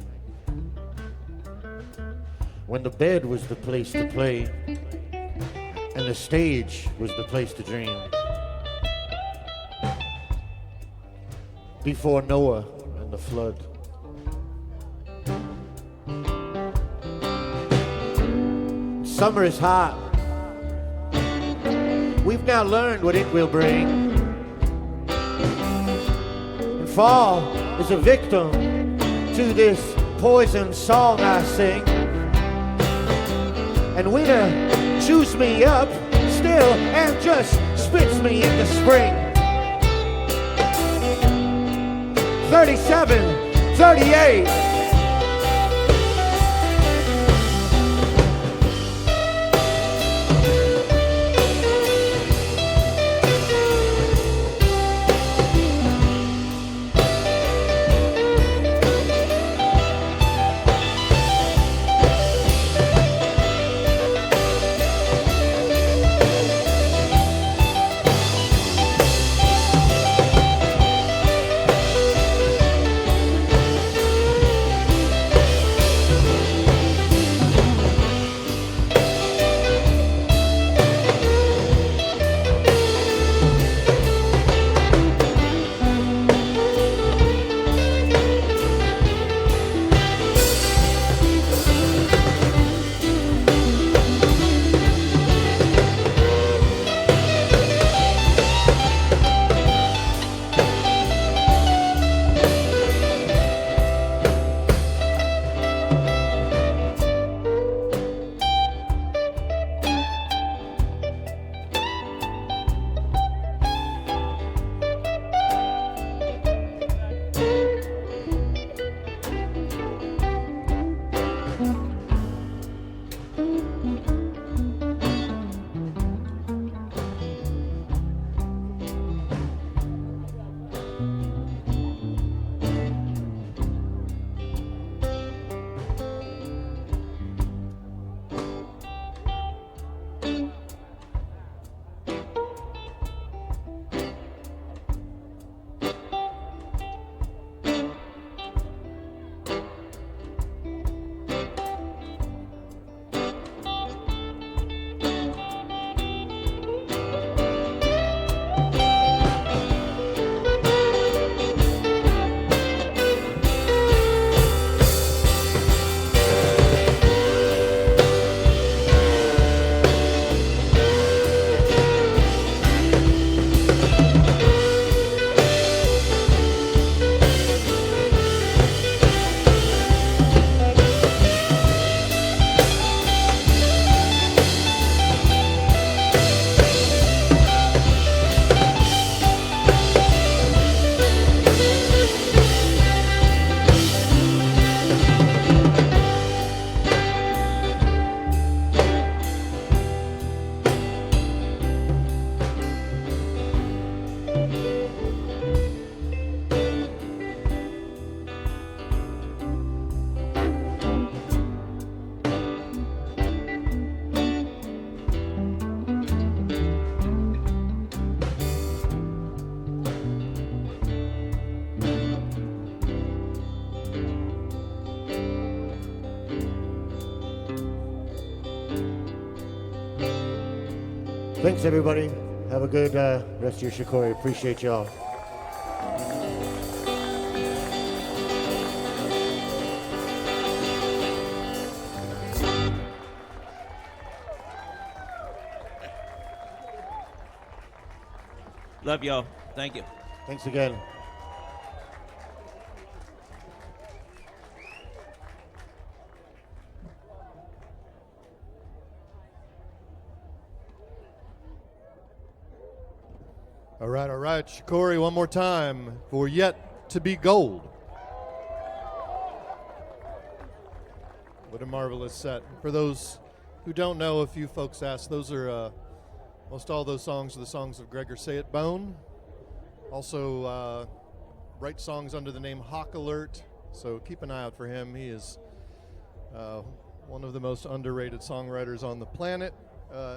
When the bed was the place to play and the stage was the place to dream. Before Noah and the flood. Summer is hot. We've now learned what it will bring. And fall is a victim to this poison song I sing. And winter chews me up still and just spits me into spring. 37, 38. Thanks, everybody. Have a good rest of your Shakori. Appreciate y'all. Love y'all. Thank you. Thanks again. All right. Shakori, one more time for Yet to Be Gold. What a marvelous set. For those who don't know, a few folks asked, those are most all those songs are the songs of Gregor Sayet-Bone. Also writes songs under the name Hawk Alert, so keep an eye out for him. He is one of the most underrated songwriters on the planet,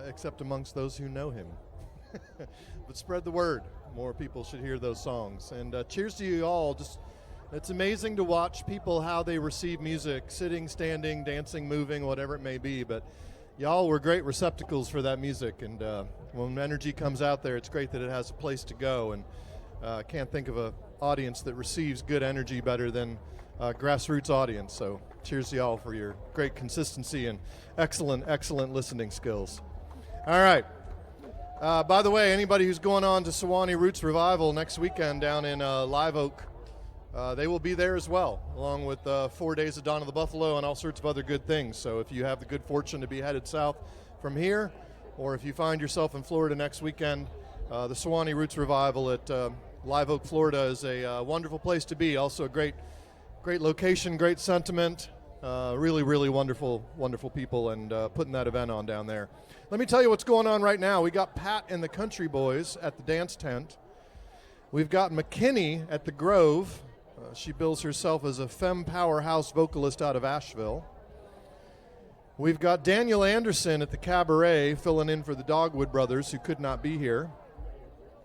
except amongst those who know him. But spread the word. More people should hear those songs. And cheers to you all. Just, it's amazing to watch people, how they receive music, sitting, standing, dancing, moving, whatever it may be. But y'all were great receptacles for that music. And when energy comes out there, it's great that it has a place to go. And I can't think of an audience that receives good energy better than GrassRoots audience. So cheers to y'all for your great consistency and excellent listening skills. All right. By the way, anybody who's going on to Sewanee Roots Revival next weekend down in Live Oak, they will be there as well, along with 4 days of Dawn of the Buffalo and all sorts of other good things. So if you have the good fortune to be headed south from here, or if you find yourself in Florida next weekend, the Sewanee Roots Revival at Live Oak, Florida is a wonderful place to be. Also a great location, great sentiment, really wonderful people, and putting that event on down there. Let me tell you what's going on right now. We got Pat and the Country Boys at the dance tent. We've got McKinney at the Grove. She bills herself as a femme powerhouse vocalist out of Asheville. We've got Daniel Anderson at the Cabaret filling in for the Dogwood Brothers, who could not be here.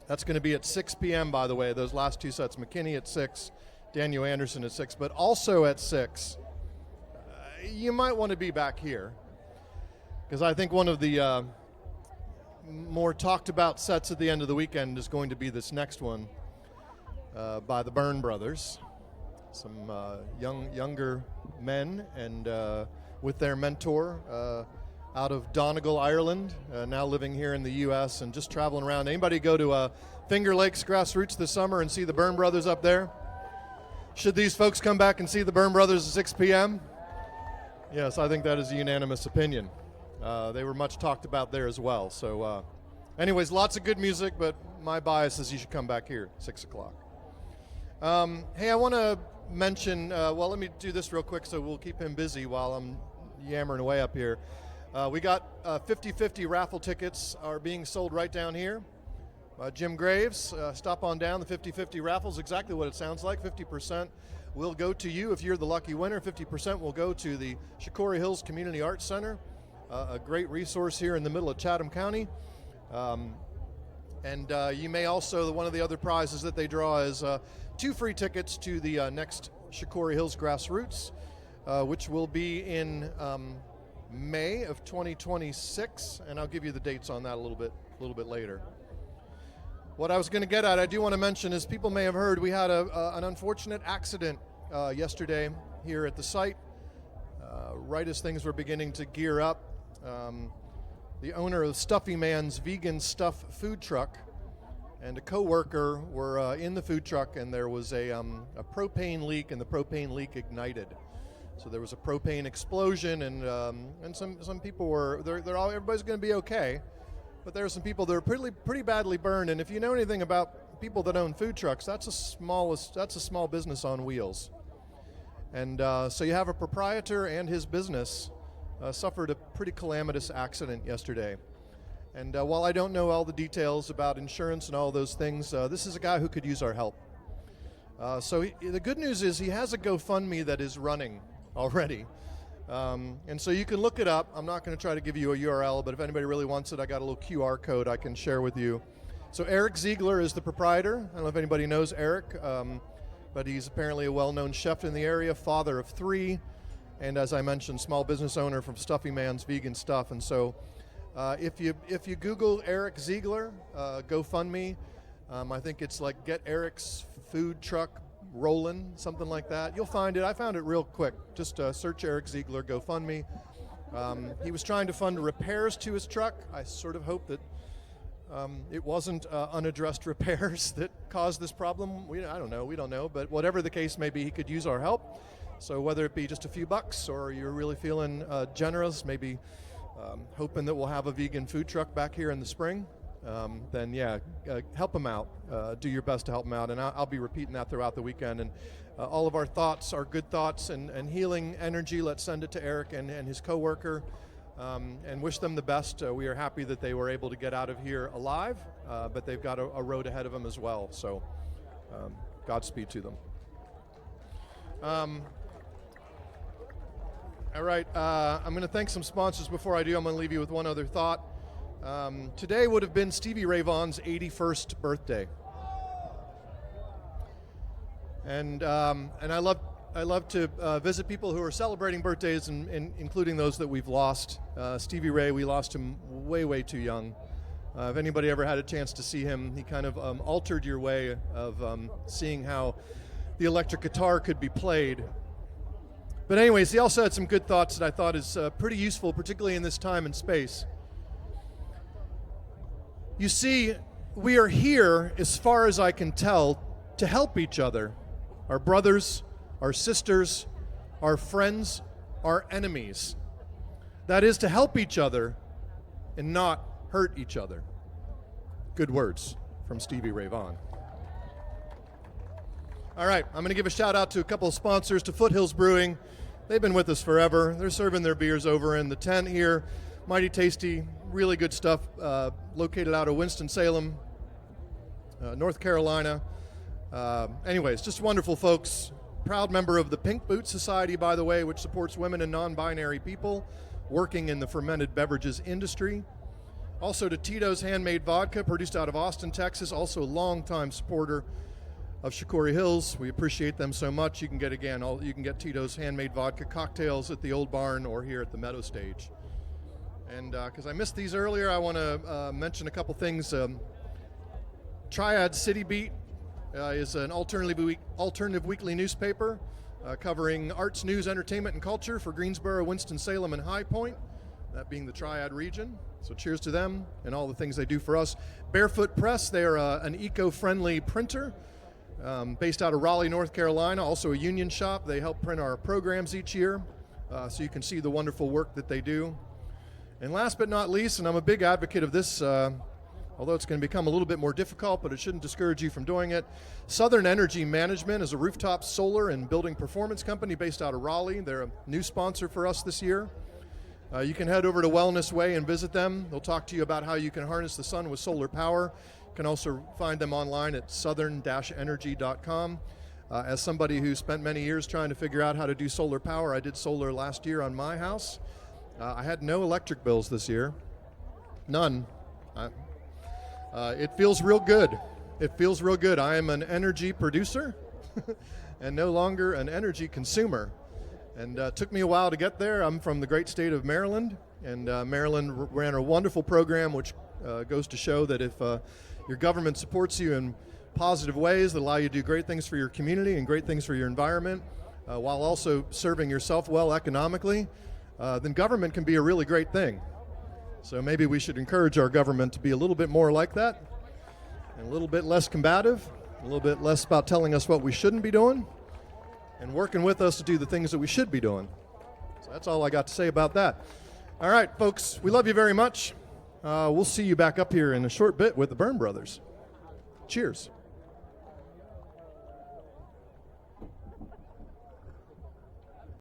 That's going to be at 6 p.m., by the way, those last two sets. McKinney at 6, Daniel Anderson at 6. But also at 6, you might want to be back here, because I think one of the more talked about sets at the end of the weekend is going to be this next one by the Byrne Brothers. Some younger men, and with their mentor out of Donegal, Ireland, now living here in the U.S. and just traveling around. Anybody go to Finger Lakes GrassRoots this summer and see the Byrne Brothers up there? Should these folks come back and see the Byrne Brothers at 6 p.m.? Yes, I think that is a unanimous opinion. They were much talked about there as well. So anyways, lots of good music, but my bias is you should come back here at 6 o'clock. Hey, I want to mention, well, let me do this real quick so we'll keep him busy while I'm yammering away up here. We got 50-50 raffle tickets are being sold right down here. Jim Graves, stop on down. The 50-50 raffle is exactly what it sounds like. 50% will go to you if you're the lucky winner. 50% will go to the Shakori Hills Community Arts Center, a great resource here in the middle of Chatham County. And you may also, one of the other prizes that they draw is 2 free tickets to the next Shakori Hills GrassRoots, which will be in May of 2026, and I'll give you the dates on that a little bit later. What I was going to get at, I do want to mention, is people may have heard we had an unfortunate accident yesterday here at the site, right as things were beginning to gear up. The owner of Stuffy Man's Vegan Stuff food truck and a co-worker were in the food truck, and there was a propane leak, and the propane leak ignited. So there was a propane explosion, and some people were, everybody's going to be okay, but there are some people that are pretty badly burned. And if you know anything about people that own food trucks, that's a small business on wheels. And so you have a proprietor and his business suffered a pretty calamitous accident yesterday. And while I don't know all the details about insurance and all those things, this is a guy who could use our help. So the good news is he has a GoFundMe that is running already. And so you can look it up. I'm not going to try to give you a URL, but if anybody really wants it, I got a little QR code I can share with you. So Eric Ziegler is the proprietor. I don't know if anybody knows Eric, but he's apparently a well-known chef in the area, father of 3, and as I mentioned, small business owner from Stuffy Man's Vegan Stuff. And so If you Google Eric Ziegler, GoFundMe, I think it's like Get Eric's Food Truck Rollin', something like that. You'll find it. I found it real quick. Just search Eric Ziegler, GoFundMe. He was trying to fund repairs to his truck. I sort of hope that it wasn't unaddressed repairs that caused this problem. I don't know. We don't know. But whatever the case may be, he could use our help. So whether it be just a few bucks or you're really feeling generous, maybe hoping that we'll have a vegan food truck back here in the spring, then yeah, help him out. Do your best to help him out. And I'll be repeating that throughout the weekend. And all of our thoughts, our good thoughts and healing energy, let's send it to Eric and his coworker. And wish them the best. We are happy that they were able to get out of here alive, but they've got a road ahead of them as well. So Godspeed to them. All right, I'm going to thank some sponsors before I do. I'm going to leave you with one other thought. Today would have been Stevie Ray Vaughan's 81st birthday. And I love to visit people who are celebrating birthdays, and including those that we've lost. Stevie Ray, we lost him way too young. If anybody ever had a chance to see him, he kind of altered your way of seeing how the electric guitar could be played. But anyways, he also had some good thoughts that I thought is pretty useful, particularly in this time and space. You see, we are here, as far as I can tell, to help each other, our brothers, our sisters, our friends, our enemies. That is to help each other and not hurt each other. Good words from Stevie Ray Vaughan. All right, I'm going to give a shout out to a couple of sponsors, to Foothills Brewing. They've been with us forever. They're serving their beers over in the tent here. Mighty tasty, really good stuff, located out of Winston-Salem, North Carolina. Anyways, just wonderful folks. Proud member of the Pink Boot Society, by the way, which supports women and non-binary people working in the fermented beverages industry. Also to Tito's Handmade Vodka, produced out of Austin, Texas, also a longtime supporter of Shakori Hills. We appreciate them so much. You can get, again, you can get Tito's Handmade Vodka cocktails at the Old Barn or here at the Meadow Stage. And because I missed these earlier, I want to mention a couple things. Triad City Beat is an alternative weekly newspaper covering arts, news, entertainment, and culture for Greensboro, Winston-Salem, and High Point, that being the Triad region. So cheers to them and all the things they do for us. Barefoot Press, they are an eco-friendly printer based out of Raleigh, North Carolina, also a union shop. They help print our programs each year, so you can see the wonderful work that they do. And last but not least, and I'm a big advocate of this, although it's going to become a little bit more difficult, but it shouldn't discourage you from doing it. Southern Energy Management is a rooftop solar and building performance company based out of Raleigh. They're a new sponsor for us this year. You can head over to Wellness Way and visit them. They'll talk to you about how you can harness the sun with solar power. You can also find them online at southern-energy.com. As somebody who spent many years trying to figure out how to do solar power, I did solar last year on my house. I had no electric bills this year. None. It feels real good. It feels real good. I am an energy producer and no longer an energy consumer. And it took me a while to get there. I'm from the great state of Maryland, and Maryland ran a wonderful program which goes to show that if your government supports you in positive ways that allow you to do great things for your community and great things for your environment, while also serving yourself well economically, then government can be a really great thing. So maybe we should encourage our government to be a little bit more like that, and a little bit less combative, a little bit less about telling us what we shouldn't be doing, and working with us to do the things that we should be doing. So that's all I got to say about that. All right, folks, we love you very much. We'll see you back up here in a short bit with the Byrne Brothers. Cheers.